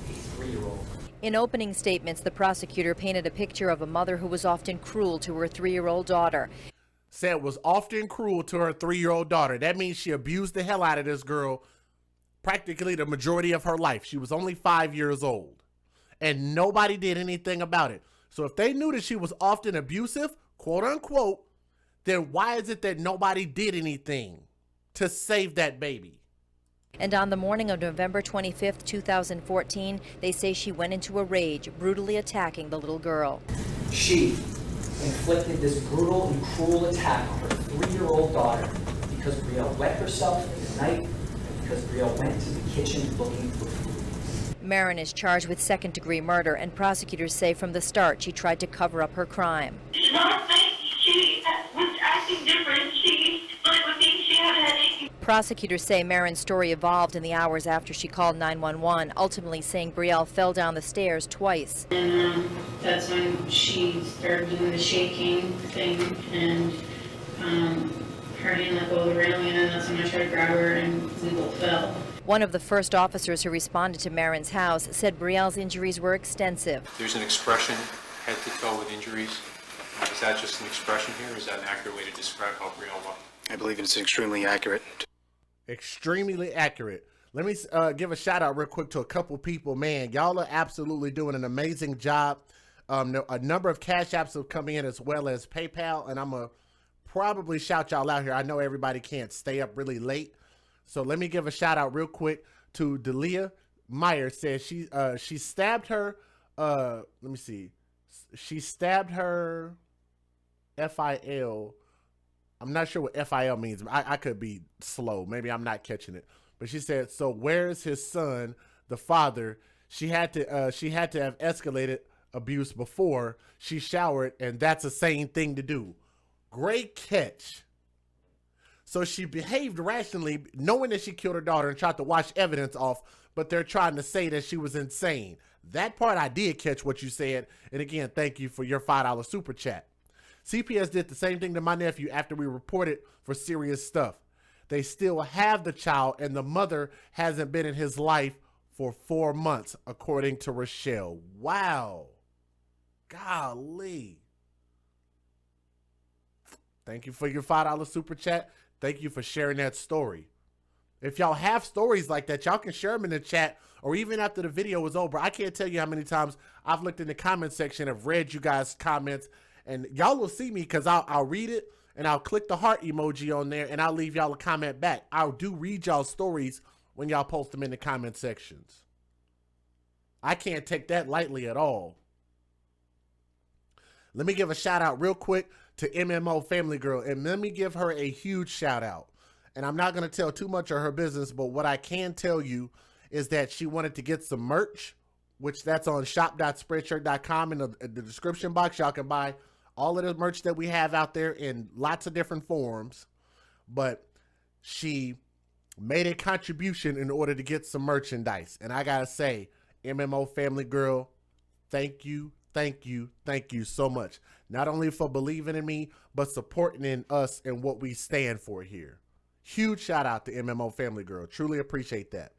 a 3-year-old. In opening statements, the prosecutor painted a picture of a mother who was often cruel to her 3-year-old daughter. Said was often cruel to her 3-year-old daughter. That means she abused the hell out of this girl practically the majority of her life. She was only 5 years old, and nobody did anything about it. So if they knew that she was often abusive, quote unquote, then why is it that nobody did anything to save that baby? And on the morning of November 25th, 2014, they say she went into a rage, brutally attacking the little girl. She inflicted this brutal and cruel attack on her 3-year-old daughter because Brielle wet herself in the night, and because Brielle went to the kitchen looking for food. Marin is charged with second-degree murder, and prosecutors say from the start she tried to cover up her crime. She was acting different. She had a headache. Prosecutors say Marin's story evolved in the hours after she called 911, ultimately saying Brielle fell down the stairs twice. And that's when she started doing the shaking thing, and her hand let go of the railing, and that's when I tried to grab her and we both fell. One of the first officers who responded to Marin's house said Brielle's injuries were extensive. There's an expression, head to toe with injuries. Is that just an expression here, or is that an accurate way to describe how Brielle was? I believe it's extremely accurate. Extremely accurate. Let me give a shout out real quick to a couple people. Man, y'all are absolutely doing an amazing job. A number of cash apps have come in as well as PayPal, and I'm going to probably shout y'all out here. I know everybody can't stay up really late. So let me give a shout out real quick to Delia Meyer. Says she stabbed her, let me see. She stabbed her FIL. I'm not sure what FIL means. I could be slow. Maybe I'm not catching it. But she said, so where's his son, the father? She had to have escalated abuse before she showered, and that's a sane thing to do. Great catch. So she behaved rationally, knowing that she killed her daughter and tried to wash evidence off, but they're trying to say that she was insane. That part I did catch what you said. And again, thank you for your $5 super chat. CPS did the same thing to my nephew after we reported for serious stuff. They still have the child, and the mother hasn't been in his life for 4 months, according to Rochelle. Wow. Golly. Thank you for your $5 super chat. Thank you for sharing that story. If y'all have stories like that, y'all can share them in the chat or even after the video is over. I can't tell you how many times I've looked in the comment section, I've read you guys' comments, and y'all will see me because I'll read it and I'll click the heart emoji on there and I'll leave y'all a comment back. I do read y'all stories when y'all post them in the comment sections. I can't take that lightly at all. Let me give a shout out real quick to MMO Family Girl, and let me give her a huge shout out. And I'm not going to tell too much of her business, but what I can tell you is that she wanted to get some merch, which that's on shop.spreadshirt.com in the description box. Y'all can buy all of the merch that we have out there in lots of different forms, but she made a contribution in order to get some merchandise. And I got to say, MMO Family Girl, thank you. Thank you. Thank you so much. Not only for believing in me, but supporting in us and what we stand for here. Huge shout out to MMO Family Girl. Truly appreciate that.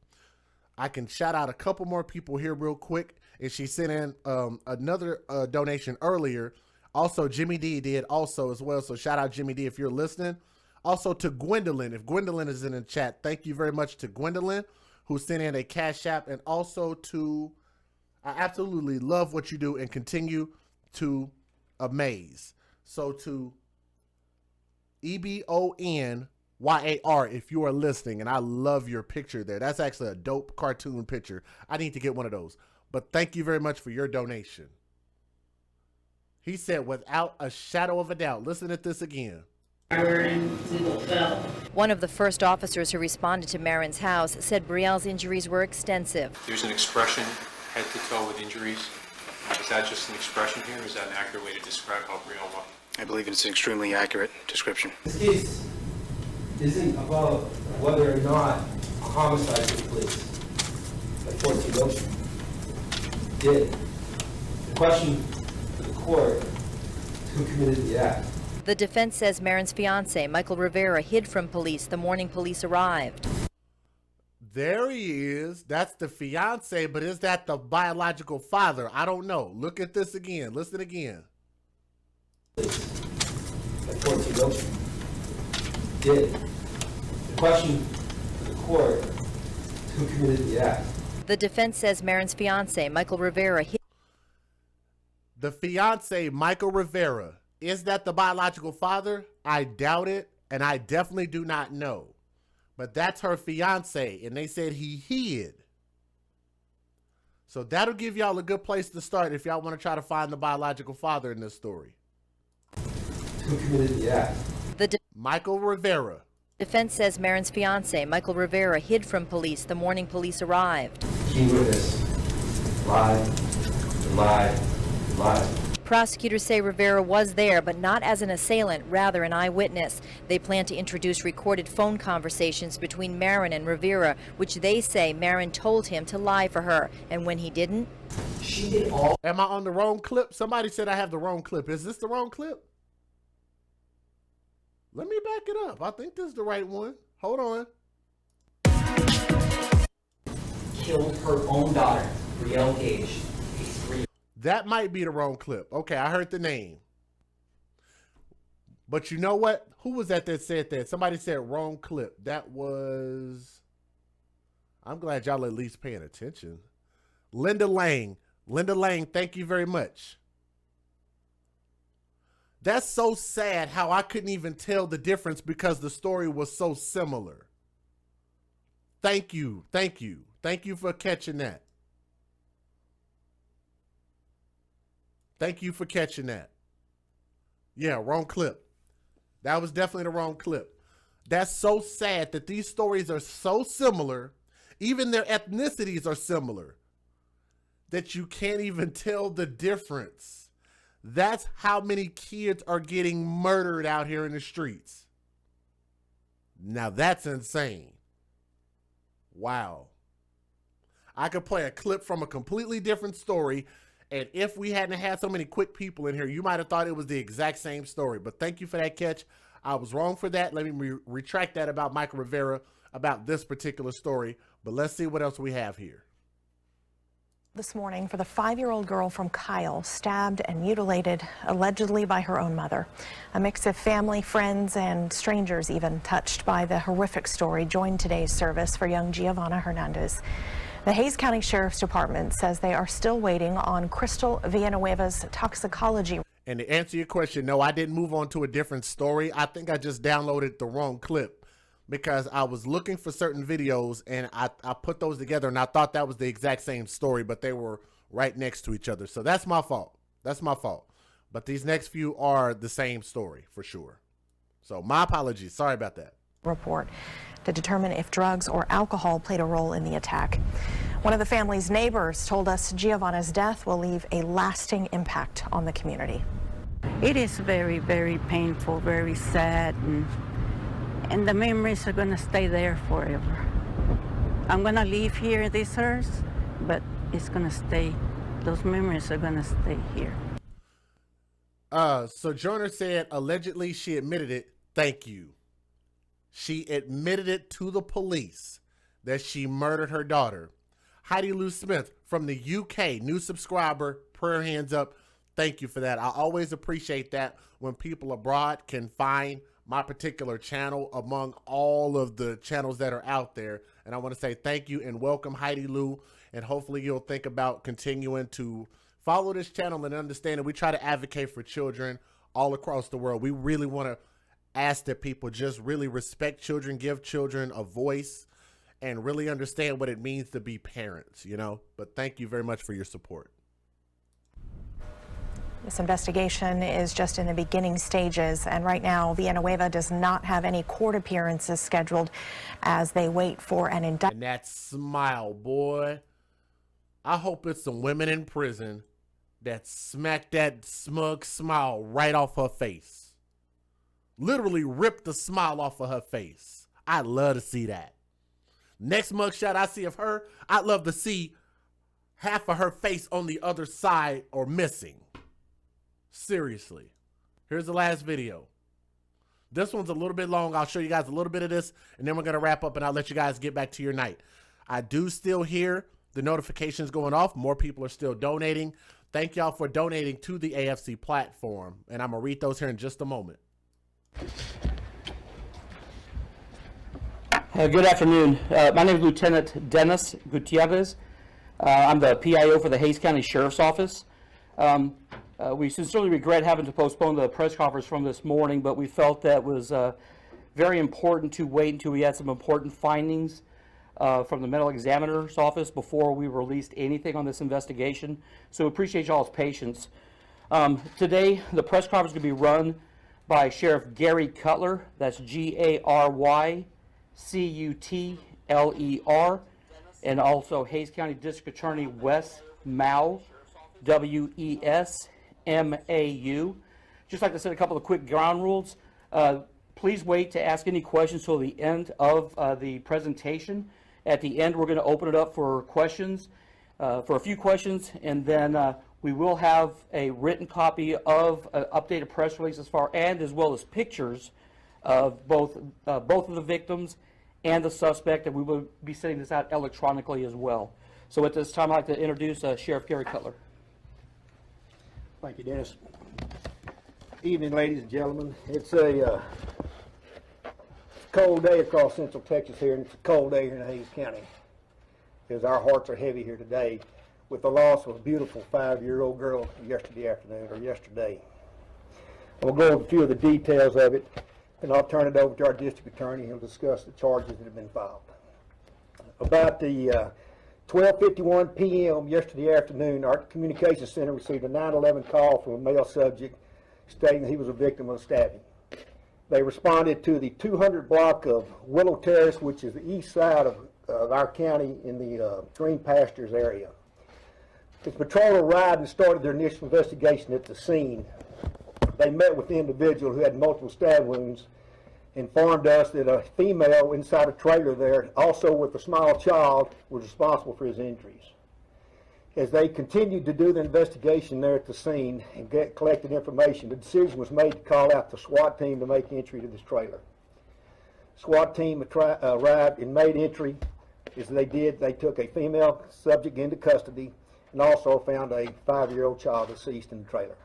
I can shout out a couple more people here real quick. And she sent in another donation earlier. Also, Jimmy D did also as well. So shout out Jimmy D if you're listening. Also to Gwendolyn. If Gwendolyn is in the chat, thank you very much to Gwendolyn who sent in a cash app. And also to... I absolutely love what you do and continue to amaze. So to EBONYAR, if you are listening, and I love your picture there. That's actually a dope cartoon picture. I need to get one of those. But thank you very much for your donation. He said, without a shadow of a doubt. Listen to this again. One of the first officers who responded to Marin's house said Brielle's injuries were extensive. There's an expression, head to toe with injuries. Is that just an expression here, or is that an accurate way to describe how Brielle was? I believe it's an extremely accurate description. This case isn't about whether or not a homicide took place, like 14 Ocean did. The question for the court is who committed the act. The defense says Marin's fiance, Michael Rivera, hid from police the morning police arrived. There he is. That's the fiance, but is that the biological father? I don't know. Look at this again. Listen again. Like 14 Ocean did. The question for the court is who committed the act. The defense says Marin's fiance, Michael Rivera, hid. The fiance, Michael Rivera. Is that the biological father? I doubt it, and I definitely do not know. But that's her fiance, and they said he hid. So that'll give y'all a good place to start if y'all want to try to find the biological father in this story. Who committed the act? Michael Rivera. Defense says Marin's fiance, Michael Rivera, hid from police the morning police arrived. Key witness, lied. Prosecutors say Rivera was there, but not as an assailant, rather an eyewitness. They plan to introduce recorded phone conversations between Marin and Rivera, which they say Marin told him to lie for her. And when he didn't, She did all. Am I on the wrong clip? Somebody said I have the wrong clip. Is this the wrong clip? Let me back it up. I think this is the right one. Hold on. Killed her own daughter, Brielle Gage. That might be the wrong clip. Okay, I heard the name. But you know what? Who was that said that? Somebody said wrong clip. That was... I'm glad y'all at least paying attention. Linda Lang. Linda Lang, thank you very much. That's so sad how I couldn't even tell the difference because the story was so similar. Thank you. Thank you. Thank you for catching that. Thank you for catching that. Yeah, wrong clip. That was definitely the wrong clip. That's so sad that these stories are so similar, even their ethnicities are similar, that you can't even tell the difference. That's how many kids are getting murdered out here in the streets. Now that's insane. Wow. I could play a clip from a completely different story, and if we hadn't had so many quick people in here, you might have thought it was the exact same story. But thank you for that catch. I was wrong for that. Let me retract that about Michael Rivera, about this particular story. But let's see what else we have here. This morning for the 5-year-old girl from Kyle, stabbed and mutilated allegedly by her own mother. A mix of family, friends, and strangers even touched by the horrific story joined today's service for young Giovanna Hernandez. The Hays County Sheriff's Department says they are still waiting on Krystle Villanueva's toxicology. And to answer your question, no, I didn't move on to a different story. I think I just downloaded the wrong clip because I was looking for certain videos and I put those together and I thought that was the exact same story, but they were right next to each other. So that's my fault. That's my fault. But these next few are the same story for sure. So my apologies. Sorry about that. Report to determine if drugs or alcohol played a role in the attack. One of the family's neighbors told us Giovanna's death will leave a lasting impact on the community. It is very, very painful, very sad, and the memories are going to stay there forever. I'm going to leave here this earth, but it's going to stay, those memories are going to stay here. Sojourner said allegedly she admitted it. Thank you. She admitted it to the police that she murdered her daughter. Heidi Lou Smith from the UK, new subscriber, prayer hands up. Thank you for that. I always appreciate that when people abroad can find my particular channel among all of the channels that are out there. And I want to say thank you and welcome, Heidi Lou. And hopefully you'll think about continuing to follow this channel and understand that we try to advocate for children all across the world. We really want to ask that people just really respect children, give children a voice, and really understand what it means to be parents, you know. But thank you very much for your support. This investigation is just in the beginning stages, and right now Villanueva does not have any court appearances scheduled as they wait for an indictment. And that smile, boy. I hope it's some women in prison that smack that smug smile right off her face. Literally ripped the smile off of her face. I'd love to see that. Next mugshot I see of her, I'd love to see half of her face on the other side or missing. Seriously. Here's the last video. This one's a little bit long. I'll show you guys a little bit of this, and then we're going to wrap up, and I'll let you guys get back to your night. I do still hear the notifications going off. More people are still donating. Thank y'all for donating to the AFC platform, and I'm going to read those here in just a moment. Good afternoon. My name is Lieutenant Dennis Gutierrez. I'm the PIO for the Hays County Sheriff's Office. We sincerely regret having to postpone the press conference from this morning, but we felt that was very important to wait until we had some important findings from the medical examiner's office before we released anything on this investigation. So appreciate y'all's patience. Today, the press conference is going to be run by Sheriff Gary Cutler. That's Garycutler, and also Hays County District Attorney Wes Mau, WESMAU. Just like to set a couple of quick ground rules. Please wait to ask any questions till the end of the presentation. At the end, we're going to open it up for questions, for a few questions, and then we will have a written copy of an updated press release as well as pictures of both of the victims and the suspect, and we will be sending this out electronically as well. So at this time, I'd like to introduce Sheriff Gary Cutler. Thank you, Dennis. Evening, ladies and gentlemen. It's a cold day across Central Texas here, and it's a cold day here in Hays County, because our hearts are heavy here today with the loss of a beautiful 5-year-old girl yesterday. We'll go over a few of the details of it, and I'll turn it over to our district attorney. He'll discuss the charges that have been filed. About the 12:51 p.m. yesterday afternoon, our communications center received a 911 call from a male subject stating that he was a victim of stabbing. They responded to the 200 block of Willow Terrace, which is the east side of our county in the green pastures area. As patrol arrived and started their initial investigation at the scene, they met with the individual who had multiple stab wounds, informed us that a female inside a trailer there, also with a small child, was responsible for his injuries. As they continued to do the investigation there at the scene and collected information, the decision was made to call out the SWAT team to make entry to this trailer. SWAT team arrived and made entry. As they did, they took a female subject into custody and also found a 5-year-old child deceased in the trailer.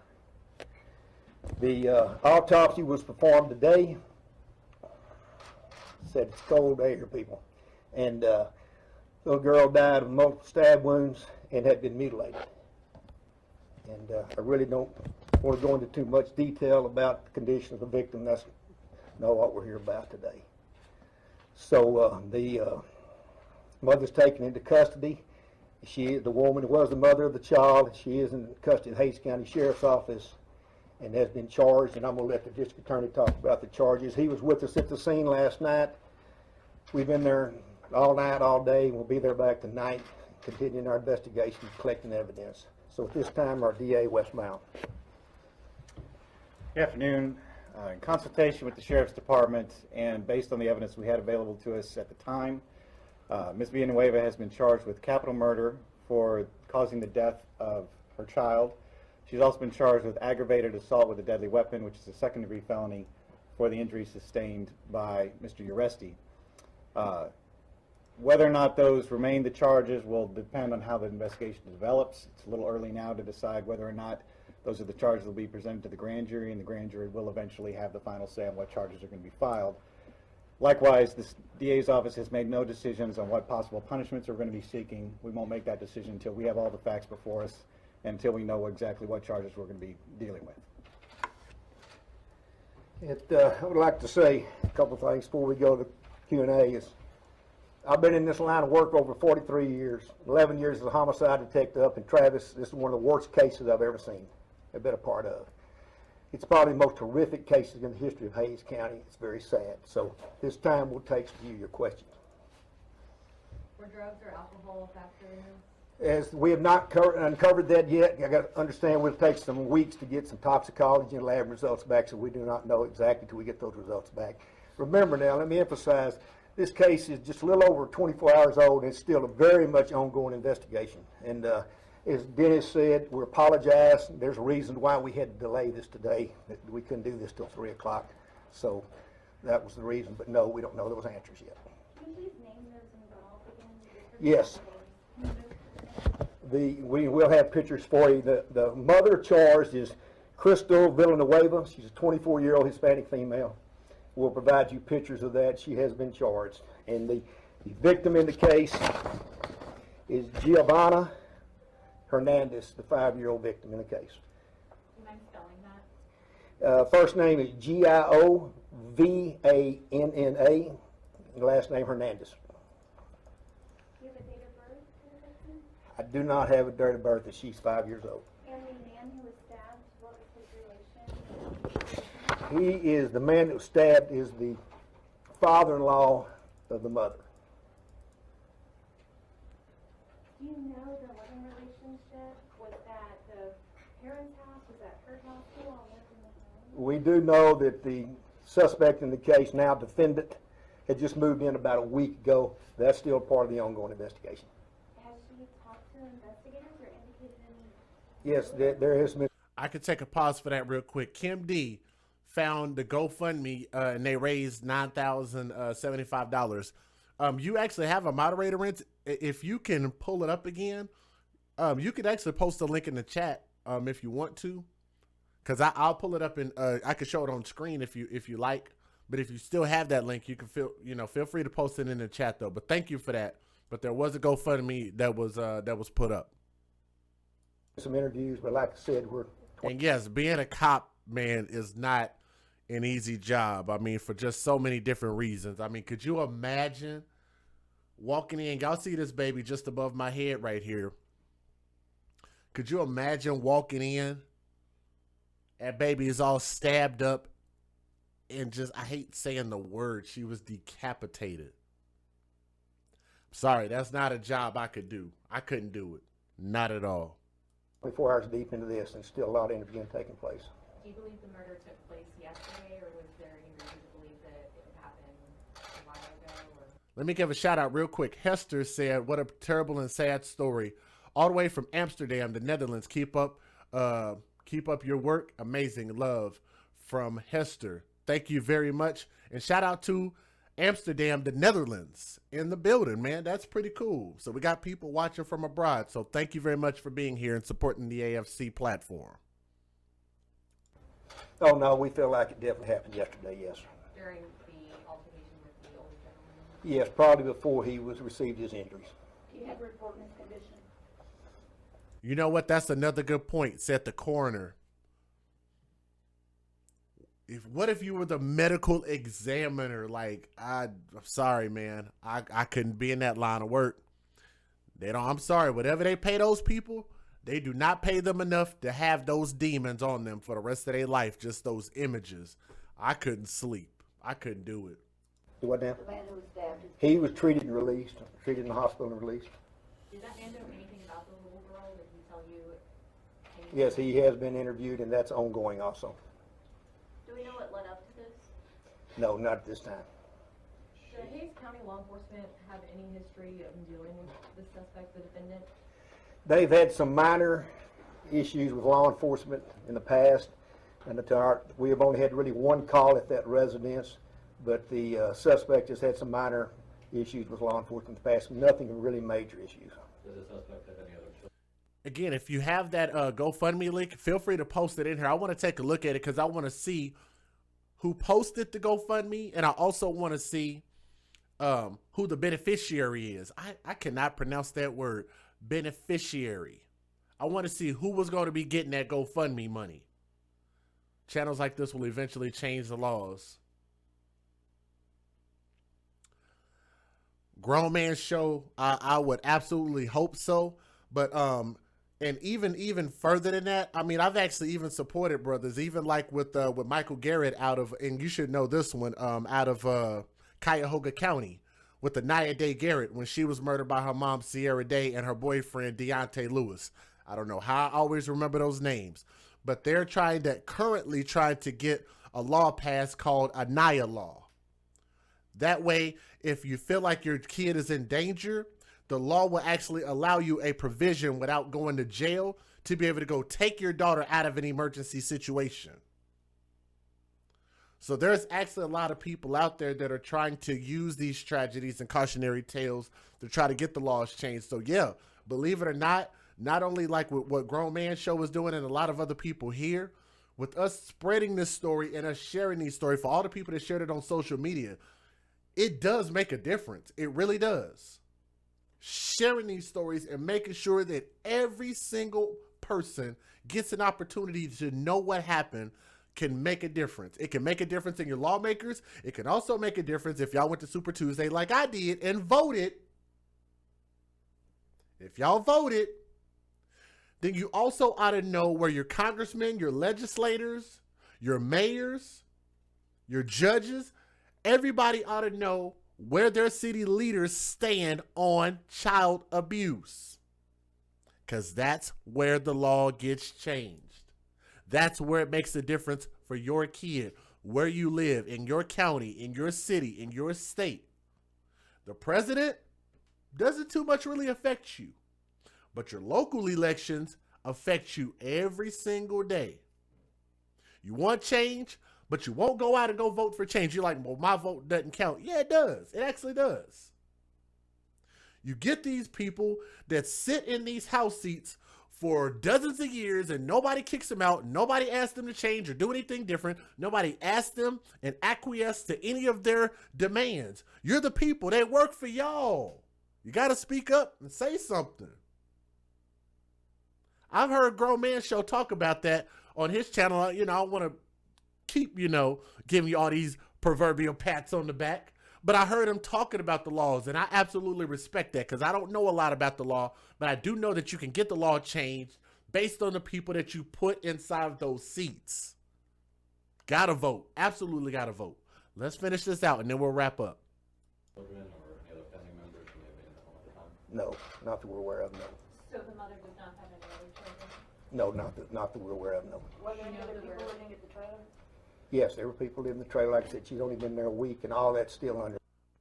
The autopsy was performed today. Said it's a cold day here, people. And little girl died of multiple stab wounds and had been mutilated. And I really don't want to go into too much detail about the condition of the victim. That's not what we're here about today. So the mother's taken into custody. The woman was the mother of the child. She is in custody of the Hays County Sheriff's Office and has been charged, and I'm going to let the district attorney talk about the charges. He was with us at the scene last night. We've been there all night, all day. We'll be there back tonight, continuing our investigation, collecting evidence. So at this time, our DA, Wes Mount. Good afternoon. In consultation with the Sheriff's Department and based on the evidence we had available to us at the time, Ms. Villanueva has been charged with capital murder for causing the death of her child. She's also been charged with aggravated assault with a deadly weapon, which is a second-degree felony for the injuries sustained by Mr. Uresti. Whether or not those remain the charges will depend on how the investigation develops. It's a little early now to decide whether or not those are the charges that will be presented to the grand jury, and the grand jury will eventually have the final say on what charges are going to be filed. Likewise, the DA's office has made no decisions on what possible punishments we're going to be seeking. We won't make that decision until we have all the facts before us and until we know exactly what charges we're going to be dealing with. I would like to say a couple of things before we go to Q&A. I've been in this line of work over 43 years, 11 years as a homicide detective up in Travis. This is one of the worst cases I've ever seen, I've been a part of. It's probably the most horrific cases in the history of Hays County. It's very sad. So this time we'll take some of your questions. Were drugs or alcohol a factor in this? As we have not uncovered that yet, I got to understand it'll take some weeks to get some toxicology and lab results back, so we do not know exactly until we get those results back. Remember now, let me emphasize, this case is just a little over 24 hours old, and it's still a very much ongoing investigation. And as Dennis said, we apologize. There's a reason why we had to delay this today. That we couldn't do this till 3 o'clock. So that was the reason, but no, we don't know those answers yet. Can you please name those involved again? Yes. We will have pictures for you. The mother charged is Krystle Villaneuva. She's a 24-year-old Hispanic female. We'll provide you pictures of that. She has been charged. And the victim in the case is Giovanna Hernandez, the 5-year-old victim in the case. Do you mind spelling that? First name is Giovanna, and last name Hernandez. Do you have a date of birth for the victim? I do not have a date of birth, that she's 5 years old. And the man who was stabbed, what was his relation? He is the man that was stabbed, is the father-in-law of the mother. Do you know the living relationship? Was that the parents' house? Was that her house? Who all lived in the home? We do know that the suspect in the case, now defendant, had just moved in about a week ago. That's still part of the ongoing investigation. Has she talked to investigators or indicated any? Yes, there has been. I could take a pause for that real quick. Kim D found the GoFundMe and they raised $9,075. You actually have a moderator in. If you can pull it up again, you could actually post a link in the chat if you want to, because I'll pull it up and I can show it on screen if you like. But if you still have that link, you can feel free to post it in the chat though. But thank you for that. But there was a GoFundMe that was put up. Some interviews, but like I said, and yes, being a cop, man, is not an easy job. I mean, for just so many different reasons. I mean, could you imagine walking in? Y'all see this baby just above my head right here. Could you imagine walking in and baby is all stabbed up and just, I hate saying the word, she was decapitated. Sorry, that's not a job I could do. I couldn't do it. Not at all. 24 hours deep into this and still a lot of interviewing taking place. Do you believe the murder took place yesterday, or was there any reason to believe that it happened a while ago? Or? Let me give a shout out real quick. Hester said, what a terrible and sad story. All the way from Amsterdam, the Netherlands. Keep up your work. Amazing love from Hester. Thank you very much. And shout out to Amsterdam, the Netherlands in the building, man. That's pretty cool. So we got people watching from abroad. So thank you very much for being here and supporting the AFC platform. Oh, no, we feel like it definitely happened yesterday, yes. During the altercation with the older gentleman? Yes, probably before he received his injuries. Do you have a report in this condition? You know what? That's another good point, said the coroner. What if you were the medical examiner? Like, I'm sorry, man. I couldn't be in that line of work. I'm sorry. Whatever they pay those people, they do not pay them enough to have those demons on them for the rest of their life. Just those images. I couldn't sleep. I couldn't do it. What now? The man who was stabbed. He was treated and released. Treated in the hospital and released. Did that man know anything about the little girl? Did he tell you anything? Yes, he has been interviewed, and that's ongoing also. Do we know what led up to this? No, not at this time. Does Hayes County law enforcement have any history of dealing with the suspect, the defendant? They've had some minor issues with law enforcement in the past, and we have only had really one call at that residence, but the suspect has had some minor issues with law enforcement in the past. Nothing really major issues. Does the suspect have any other children? Again, if you have that GoFundMe link, feel free to post it in here. I want to take a look at it because I want to see who posted the GoFundMe, and I also want to see who the beneficiary is. I cannot pronounce that word, beneficiary. I want to see who was going to be getting that GoFundMe money. Channels like this will eventually change the laws. Grown man show, I would absolutely hope so, but and even further than that, I mean, I've actually even supported brothers, even like with Michael Garrett out of, and you should know this one, out of Cuyahoga County with the Nia Day Garrett when she was murdered by her mom Sierra Day and her boyfriend Deontay Lewis. I don't know how I always remember those names, but they're currently trying to get a law passed called a Nia law. That way, if you feel like your kid is in danger, the law will actually allow you a provision without going to jail to be able to go take your daughter out of an emergency situation. So there's actually a lot of people out there that are trying to use these tragedies and cautionary tales to try to get the laws changed. So yeah, believe it or not only like what Grown Man Show is doing and a lot of other people here, with us spreading this story and us sharing these stories for all the people that shared it on social media, it does make a difference. It really does. Sharing these stories and making sure that every single person gets an opportunity to know what happened can make a difference. It can make a difference in your lawmakers. It can also make a difference if y'all went to Super Tuesday like I did and voted. If y'all voted, then you also ought to know where your congressmen, your legislators, your mayors, your judges, everybody ought to know where their city leaders stand on child abuse. Because that's where the law gets changed. That's where it makes a difference for your kid, where you live, in your county, in your city, in your state. The president doesn't too much really affect you, but your local elections affect you every single day. You want change, but you won't go out and go vote for change. You're like, well, my vote doesn't count. Yeah, it does. It actually does. You get these people that sit in these house seats for dozens of years and nobody kicks them out. Nobody asks them to change or do anything different. Nobody asks them and acquiesce to any of their demands. You're the people. They work for y'all. You got to speak up and say something. I've heard Grown Man Show talk about that on his channel. You know, I want to keep, giving you all these proverbial pats on the back. But I heard him talking about the laws, and I absolutely respect that because I don't know a lot about the law, but I do know that you can get the law changed based on the people that you put inside of those seats. Gotta vote. Absolutely gotta vote. Let's finish this out, and then we'll wrap up. Children or any other family members who may have been in the home at the time? No, not that we're aware of, no. So the mother does not have any other children? No, not that we're aware of, no. Were there any other people living at the trailer? Yes, there were people in the trailer. Like I said, she's only been there a week, and all that's still under.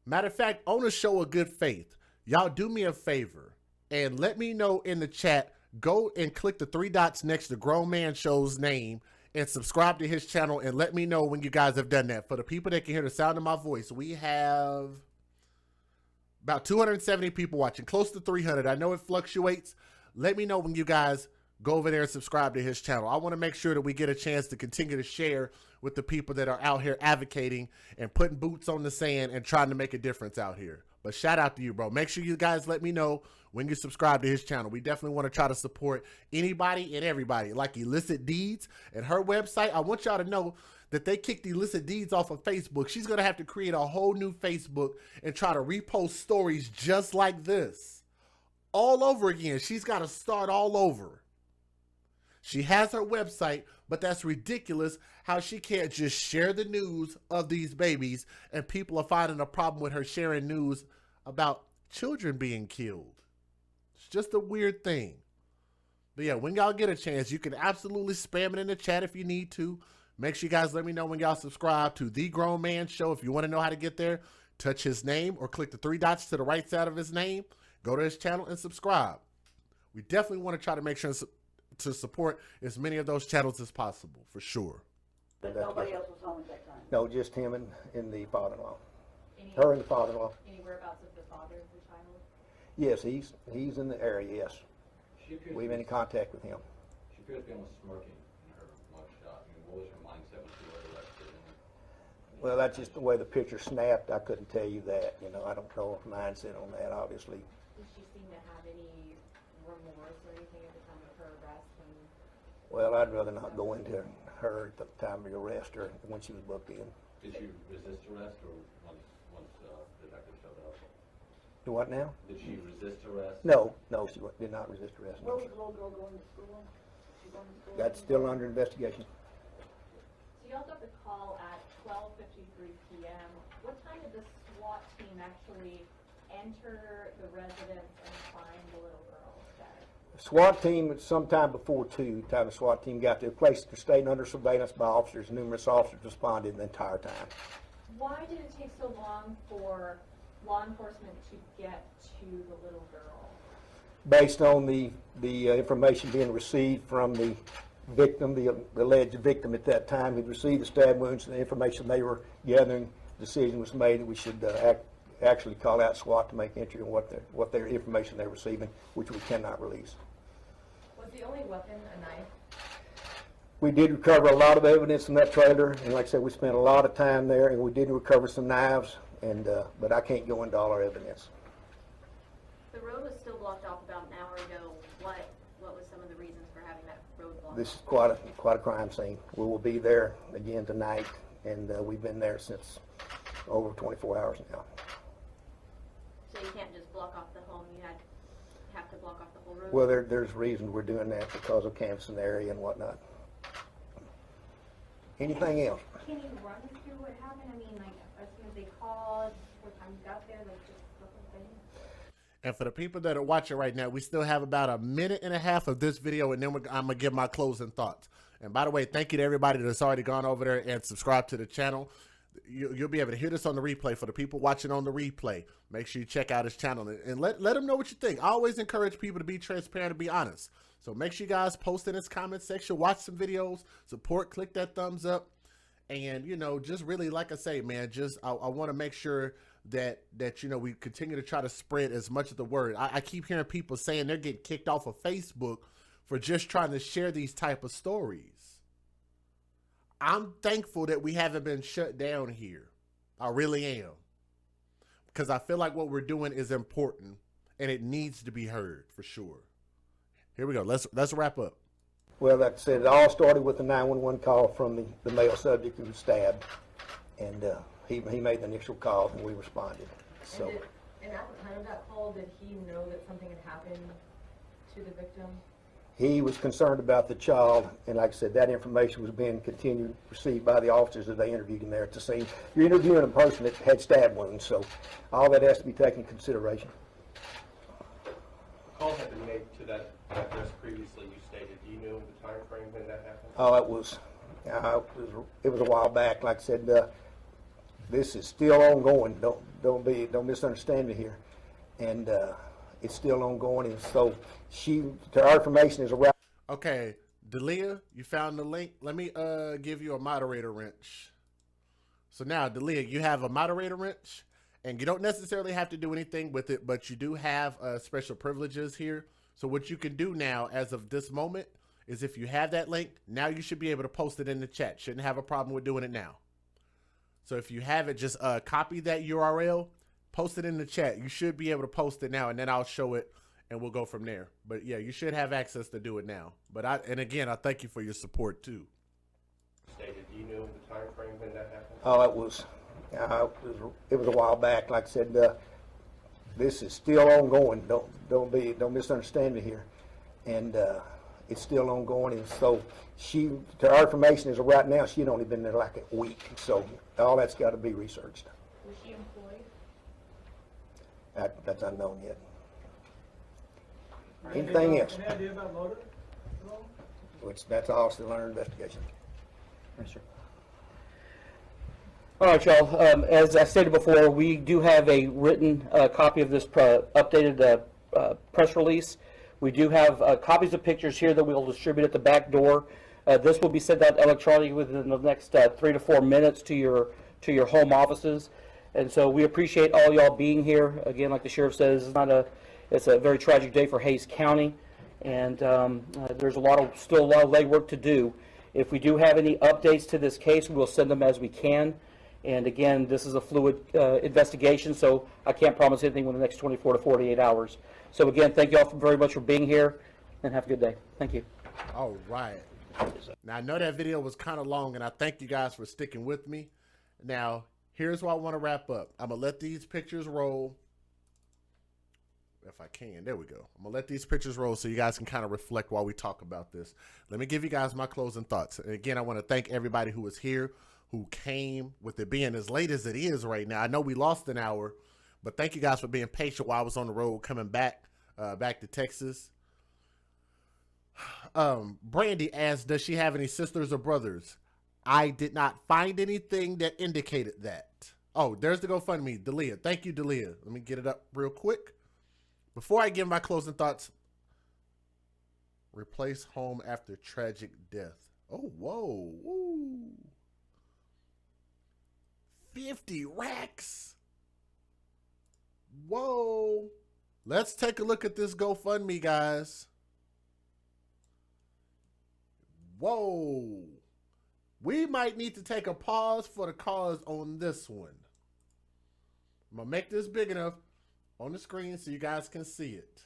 Matter of fact, on a show of good faith, y'all do me a favor and let me know in the chat. Go and click the 3 dots next to Grown Man Show's name and subscribe to his channel, and let me know when you guys have done that. For the people that can hear the sound of my voice, we have about 270 people watching, close to 300. I know it fluctuates. Let me know when you guys go over there and subscribe to his channel. I want to make sure that we get a chance to continue to share with the people that are out here advocating and putting boots on the sand and trying to make a difference out here. But shout out to you, bro. Make sure you guys let me know when you subscribe to his channel. We definitely want to try to support anybody and everybody. Like Illicit Deeds and her website, I want y'all to know that they kicked Illicit Deeds off of Facebook. She's going to have to create a whole new Facebook and try to repost stories just like this all over again. She's got to start all over. She has her website, but that's ridiculous how she can't just share the news of these babies and people are finding a problem with her sharing news about children being killed. It's just a weird thing. But yeah, when y'all get a chance, you can absolutely spam it in the chat if you need to. Make sure you guys let me know when y'all subscribe to The Grown Man Show. If you want to know how to get there, touch his name or click the 3 dots to the right side of his name. Go to his channel and subscribe. We definitely want to try to make sure to support as many of those channels as possible, for sure. But nobody else was home at that time? No, just him and the father-in-law. Her and the father-in-law. Any whereabouts of the father of the child? Yes, he's in the area, yes. We've been in contact with him. She appears to be almost smirking in her mugshot. I mean, what was her mindset when she was arrested? Well, that's just the way the picture snapped. I couldn't tell you that. I don't know her mindset on that, obviously. Did she seem to have any remorse or anything at the time of her arrest? Well, I'd rather not go into her at the time of the arrest or when she was booked in. Did she resist arrest or once the detective showed up? Do what now? Did she resist arrest? No, she did not resist arrest. Where No. was the little girl going to school? She going to school? That's still under investigation. So y'all got the call at 12:53 p.m. What time did the SWAT team actually enter the residence and find the little girl dead? SWAT team, sometime before 2, time the SWAT team got there, place was staying under surveillance by officers. Numerous officers responded the entire time. Why did it take so long for law enforcement to get to the little girl? Based on the information being received from the victim, the alleged victim at that time, who'd received the stab wounds, and the information they were gathering, the decision was made that we should actually call out SWAT to make entry on what their information they're receiving, which we cannot release. Was the only weapon a knife? We did recover a lot of evidence from that trailer, and like I said, we spent a lot of time there, and we did recover some knives, and but I can't go into all our evidence. The road was still blocked off about an hour ago. What was some of the reasons for having that road blocked? This is quite a crime scene. We will be there again tonight, and we've been there since over 24 hours now. So you can't just block off the home, you have to block off the whole road? Well, there's reason we're doing that because of canvassing the area and whatnot. Anything else? Can you run us through what happened? I mean, like, as soon as they called, what time you got there, like, just the whole thing? And for the people that are watching right now, we still have about 1.5 minutes of this video, and then I'm going to give my closing thoughts. And by the way, thank you to everybody that's already gone over there and subscribed to the channel. You'll be able to hear this on the replay. For the people watching on the replay, make sure you check out his channel and let them know what you think. I always encourage people to be transparent and be honest. So make sure you guys post in his comment section, watch some videos, support, click that thumbs up. And, you know, just really, like I say, man, just I want to make sure that, you know, we continue to try to spread as much of the word. I keep hearing people saying they're getting kicked off of Facebook for just trying to share these type of stories. I'm thankful that we haven't been shut down here. I really am. Because I feel like what we're doing is important and it needs to be heard for sure. Here we go. Let's wrap up. Well, like I said, it all started with a 911 call from the male subject who was stabbed. And he made the initial call and we responded. So. And at the time of that call, did he know that something had happened to the victim? He was concerned about the child, and like I said, that information was being continued, received by the officers as they interviewed him there at the scene. You're interviewing a person that had stab wounds, so all that has to be taken into consideration. Calls had been made to that address previously, you stated. Do you know the time frame when that happened? Oh, it was a while back. Like I said, this is still ongoing. Don't misunderstand me here, and it's still ongoing. And so our information is around. Okay, Delia, you found the link. Let me give you a moderator wrench. So now, Delia, you have a moderator wrench, and you don't necessarily have to do anything with it, but you do have special privileges here. So what you can do now, as of this moment, is if you have that link, now you should be able to post it in the chat. Shouldn't have a problem with doing it now. So if you have it, just copy that URL, post it in the chat. You should be able to post it now, and then I'll show it, and we'll go from there. But yeah, you should have access to do it now. But again, I thank you for your support too. Stated. Do you know the time frame when that happened? Oh, it was a while back. Like I said, this is still ongoing. Don't misunderstand me here, and it's still ongoing. And so our information is right now. She'd only been there like a week, so all that's got to be researched. Was she employed? That's unknown yet. Anything else? Any idea about motive at all? That's all still under investigation. Yes, sir. All right, y'all. As I stated before, we do have a written copy of this updated press release. We do have copies of pictures here that we will distribute at the back door. This will be sent out electronically within the next 3 to 4 minutes to your home offices. And so we appreciate all y'all being here. Again, like the sheriff says, it's a very tragic day for Hays County, and there's still a lot of legwork to do. If we do have any updates to this case, we'll send them as we can. And again, this is a fluid investigation, so I can't promise anything within the next 24 to 48 hours. So again, thank you all very much for being here, and have a good day. Thank you. All right. Now, I know that video was kind of long, and I thank you guys for sticking with me. Now, here's what I want to wrap up. I'm going to let these pictures roll. If I can, there we go. I'm going to let these pictures roll so you guys can kind of reflect while we talk about this. Let me give you guys my closing thoughts. And again, I want to thank everybody who was here, who came, with it being as late as it is right now. I know we lost an hour, but thank you guys for being patient while I was on the road coming back to Texas. Brandy asked, does she have any sisters or brothers? I did not find anything that indicated that. Oh, there's the GoFundMe, Delia. Thank you, Delia. Let me get it up real quick. Before I give my closing thoughts, replace home after tragic death. Oh, whoa. Woo. 50 racks. Whoa. Let's take a look at this GoFundMe, guys. Whoa. We might need to take a pause for the cause on this one. I'm going to make this big enough on the screen so you guys can see it.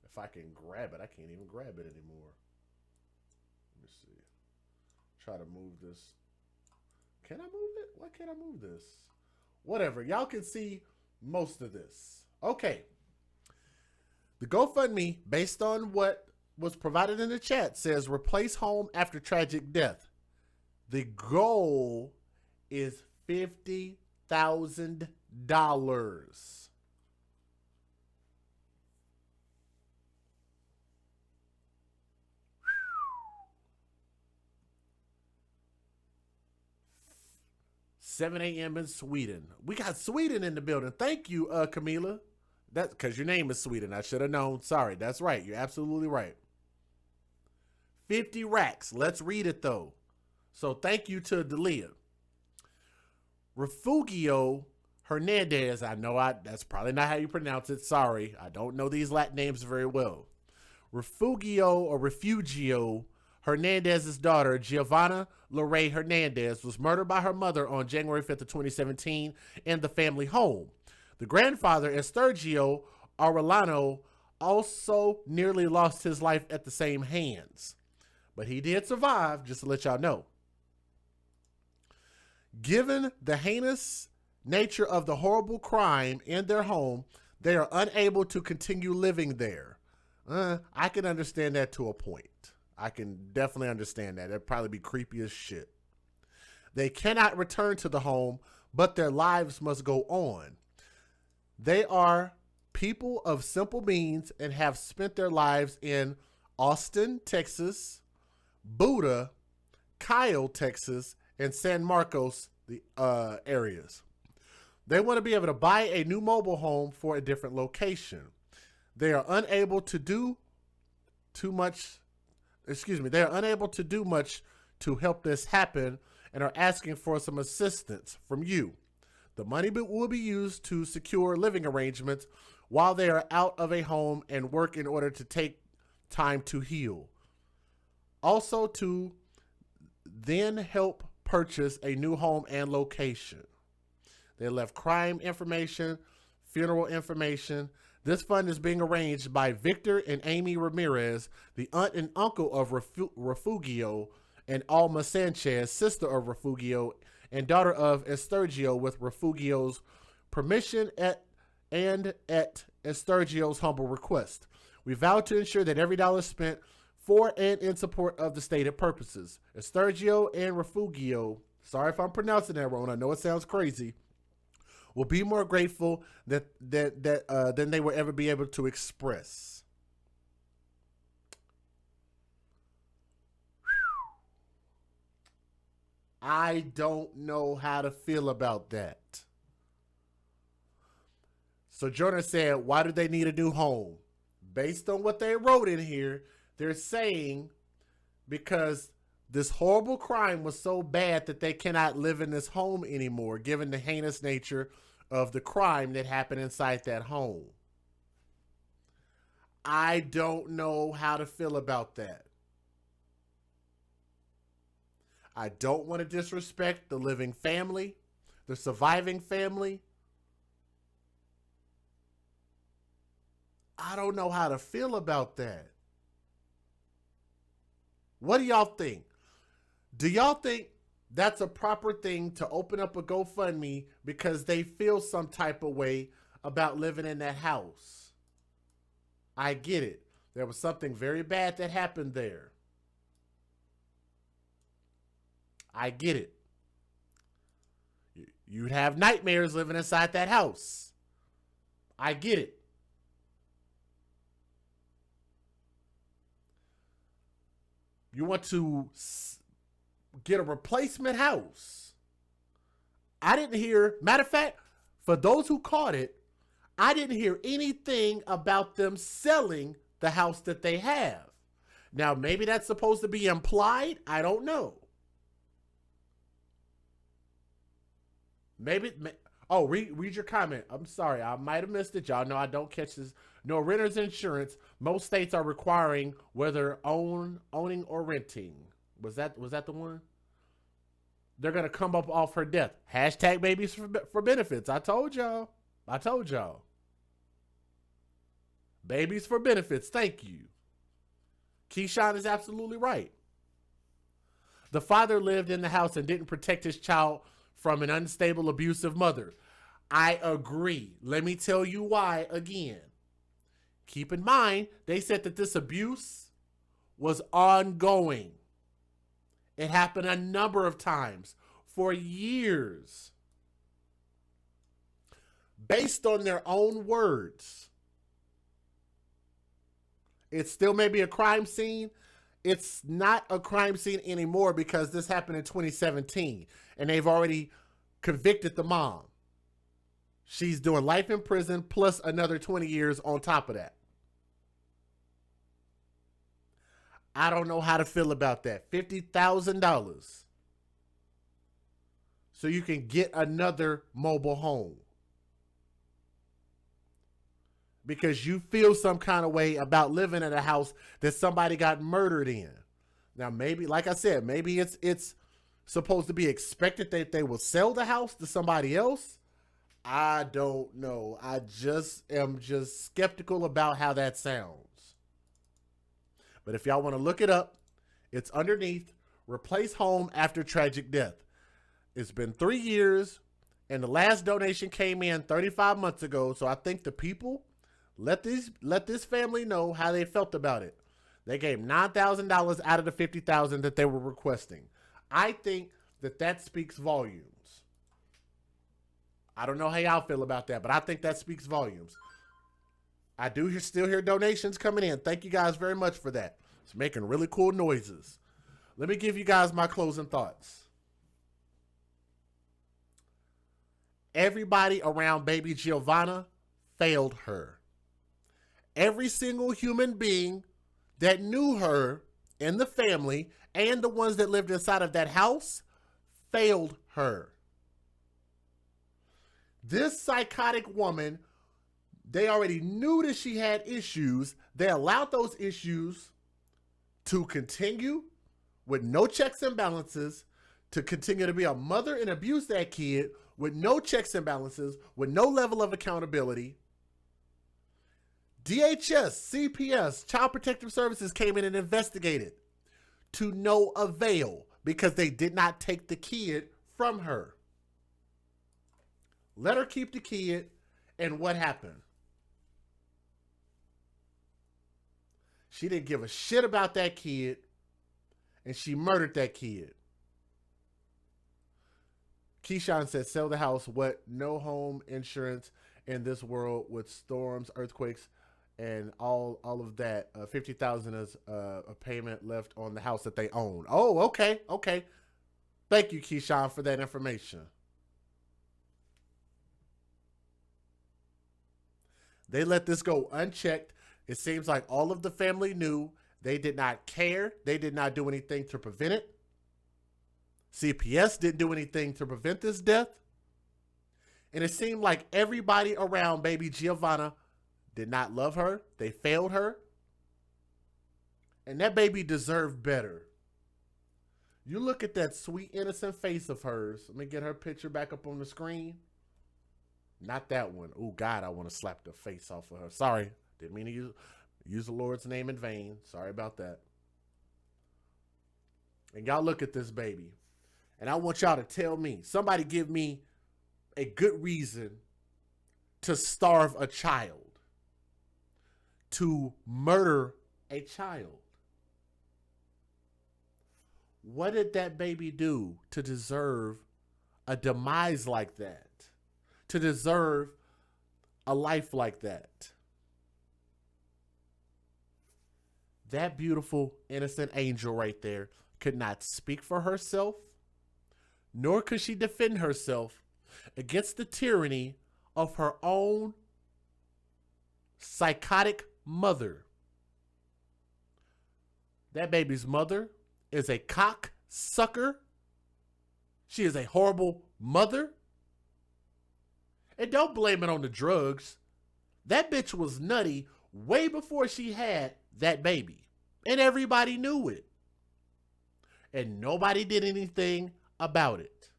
If I can grab it, I can't even grab it anymore. Let me see. Try to move this. Can I move it? Why can't I move this? Whatever. Y'all can see most of this. Okay. The GoFundMe, based on what was provided in the chat says replace home after tragic death. The goal is $50,000. 7 a.m. in Sweden. We got Sweden in the building. Thank you, Camila. That's because your name is Sweden. I should have known. Sorry. That's right. You're absolutely right. 50 racks. Let's read it, though. So thank you to Delia. Refugio Hernandez. I know that's probably not how you pronounce it. Sorry. I don't know these Latin names very well. Refugio Hernandez's daughter, Giovanna Lorraine Hernandez, was murdered by her mother on January 5th of 2017 in the family home. The grandfather, Esturgio Arellano, also nearly lost his life at the same hands. But he did survive, just to let y'all know. Given the heinous nature of the horrible crime in their home, they are unable to continue living there. I can understand that to a point. I can definitely understand that. It'd probably be creepy as shit. They cannot return to the home, but their lives must go on. They are people of simple means and have spent their lives in Austin, Texas, Buda, Kyle, Texas, and San Marcos, the areas. They want to be able to buy a new mobile home for a different location. They are unable to do much to help this happen and are asking for some assistance from you. The money will be used to secure living arrangements while they are out of a home and work in order to take time to heal. Also to then help purchase a new home and location. They left crime information, funeral information. This fund is being arranged by Victor and Amy Ramirez, the aunt and uncle of Refugio, and Alma Sanchez, sister of Refugio and daughter of Esturgio, with Refugio's permission and at Esturgio's humble request. We vow to ensure that every dollar spent for and in support of the stated purposes. Esturgio and Refugio, sorry if I'm pronouncing that wrong, I know it sounds crazy, will be more grateful than they will ever be able to express. I don't know how to feel about that. Sojourner said, why do they need a new home? Based on what they wrote in here, they're saying because this horrible crime was so bad that they cannot live in this home anymore, given the heinous nature of the crime that happened inside that home. I don't know how to feel about that. I don't want to disrespect the living family, the surviving family. I don't know how to feel about that. What do y'all think? Do y'all think that's a proper thing to open up a GoFundMe because they feel some type of way about living in that house? I get it. There was something very bad that happened there. I get it. You'd have nightmares living inside that house. I get it. You want to get a replacement house. I didn't hear, matter of fact, for those who caught it, I didn't hear anything about them selling the house that they have. Now, maybe that's supposed to be implied. I don't know. Maybe, oh, read your comment. I'm sorry, I might have missed it. Y'all know I don't catch this. No, renter's insurance. Most states are requiring whether owning or renting. Was that the one? They're going to come up off her death. Hashtag babies for benefits. I told y'all. Babies for benefits. Thank you. Keyshawn is absolutely right. The father lived in the house and didn't protect his child from an unstable, abusive mother. I agree. Let me tell you why again. Keep in mind, they said that this abuse was ongoing. It happened a number of times for years. Based on their own words. It still may be a crime scene. It's not a crime scene anymore because this happened in 2017 and they've already convicted the mom. She's doing life in prison plus another 20 years on top of that. I don't know how to feel about that. $50,000 so you can get another mobile home. Because you feel some kind of way about living in a house that somebody got murdered in. Now, maybe, like I said, maybe it's supposed to be expected that they will sell the house to somebody else. I don't know. I am skeptical about how that sounds. But if y'all want to look it up, it's underneath replace home after tragic death. It's been 3 years and the last donation came in 35 months ago. So I think the people let this family know how they felt about it. They gave $9,000 out of the $50,000 that they were requesting. I think that speaks volumes. I don't know how y'all feel about that, but I think that speaks volumes. I do still hear donations coming in. Thank you guys very much for that. It's making really cool noises. Let me give you guys my closing thoughts. Everybody around baby Giovanna failed her. Every single human being that knew her in the family and the ones that lived inside of that house failed her. This psychotic woman, they already knew that she had issues. They allowed those issues to continue with no checks and balances, to continue to be a mother and abuse that kid with no checks and balances, with no level of accountability. DHS, CPS, Child Protective Services came in and investigated to no avail because they did not take the kid from her. Let her keep the kid, and what happened? She didn't give a shit about that kid, and she murdered that kid. Keyshawn said, sell the house. What? No home insurance in this world with storms, earthquakes, and all of that. $50,000 is a payment left on the house that they own. Oh, okay. Thank you, Keyshawn, for that information. They let this go unchecked. It seems like all of the family knew. They did not care. They did not do anything to prevent it. CPS didn't do anything to prevent this death. And it seemed like everybody around baby Giovanna did not love her. They failed her. And that baby deserved better. You look at that sweet, innocent face of hers. Let me get her picture back up on the screen. Not that one. Oh, God, I want to slap the face off of her. Sorry. Didn't mean to use the Lord's name in vain. Sorry about that. And y'all look at this baby. And I want y'all to tell me. Somebody give me a good reason to starve a child. To murder a child. What did that baby do to deserve a demise like that? To deserve a life like that? That beautiful, innocent angel right there could not speak for herself, nor could she defend herself against the tyranny of her own psychotic mother. That baby's mother is a cocksucker. She is a horrible mother. And don't blame it on the drugs. That bitch was nutty way before she had that baby. And everybody knew it. And nobody did anything about it.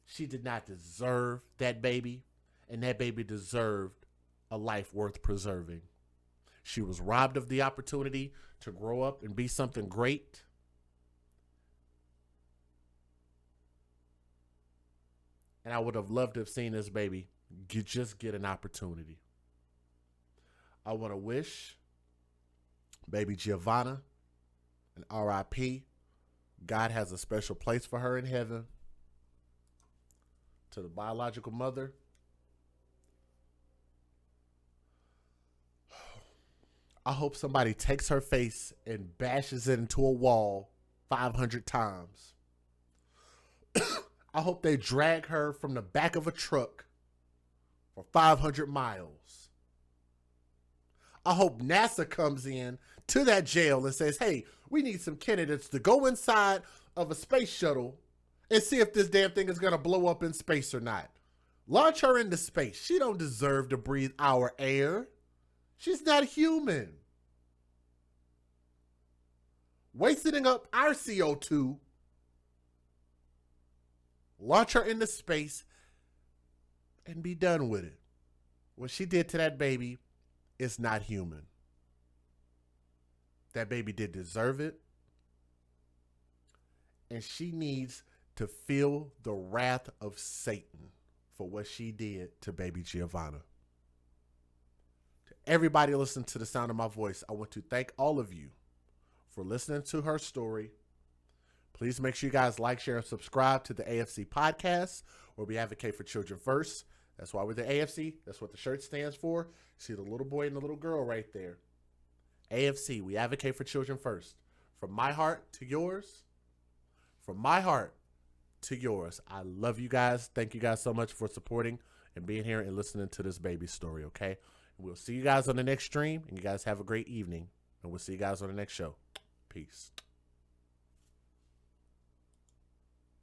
She did not deserve that baby. And that baby deserved a life worth preserving. She was robbed of the opportunity to grow up and be something great. And I would have loved to have seen this baby just get an opportunity. I want to wish baby Giovanna And R.I.P. God has a special place for her in heaven. To the biological mother, I hope somebody takes her face and bashes it into a wall 500 times. I hope they drag her from the back of a truck for 500 miles. I hope NASA comes in to that jail and says, hey, we need some candidates to go inside of a space shuttle and see if this damn thing is going to blow up in space or not. Launch her into space. She don't deserve to breathe our air. She's not human. Wasting up our CO2. Launch her into space and be done with it. What she did to that baby is not human. That baby did deserve it. And she needs to feel the wrath of Satan for what she did to baby Giovanna. To everybody listening to the sound of my voice, I want to thank all of you for listening to her story. Please make sure you guys like, share, and subscribe to the AFC podcast, where we advocate for children first. That's why we're the AFC. That's what the shirt stands for. See the little boy and the little girl right there. AFC, we advocate for children first. From my heart to yours. From my heart to yours. I love you guys. Thank you guys so much for supporting and being here and listening to this baby story, okay? We'll see you guys on the next stream, and you guys have a great evening, and we'll see you guys on the next show. Peace.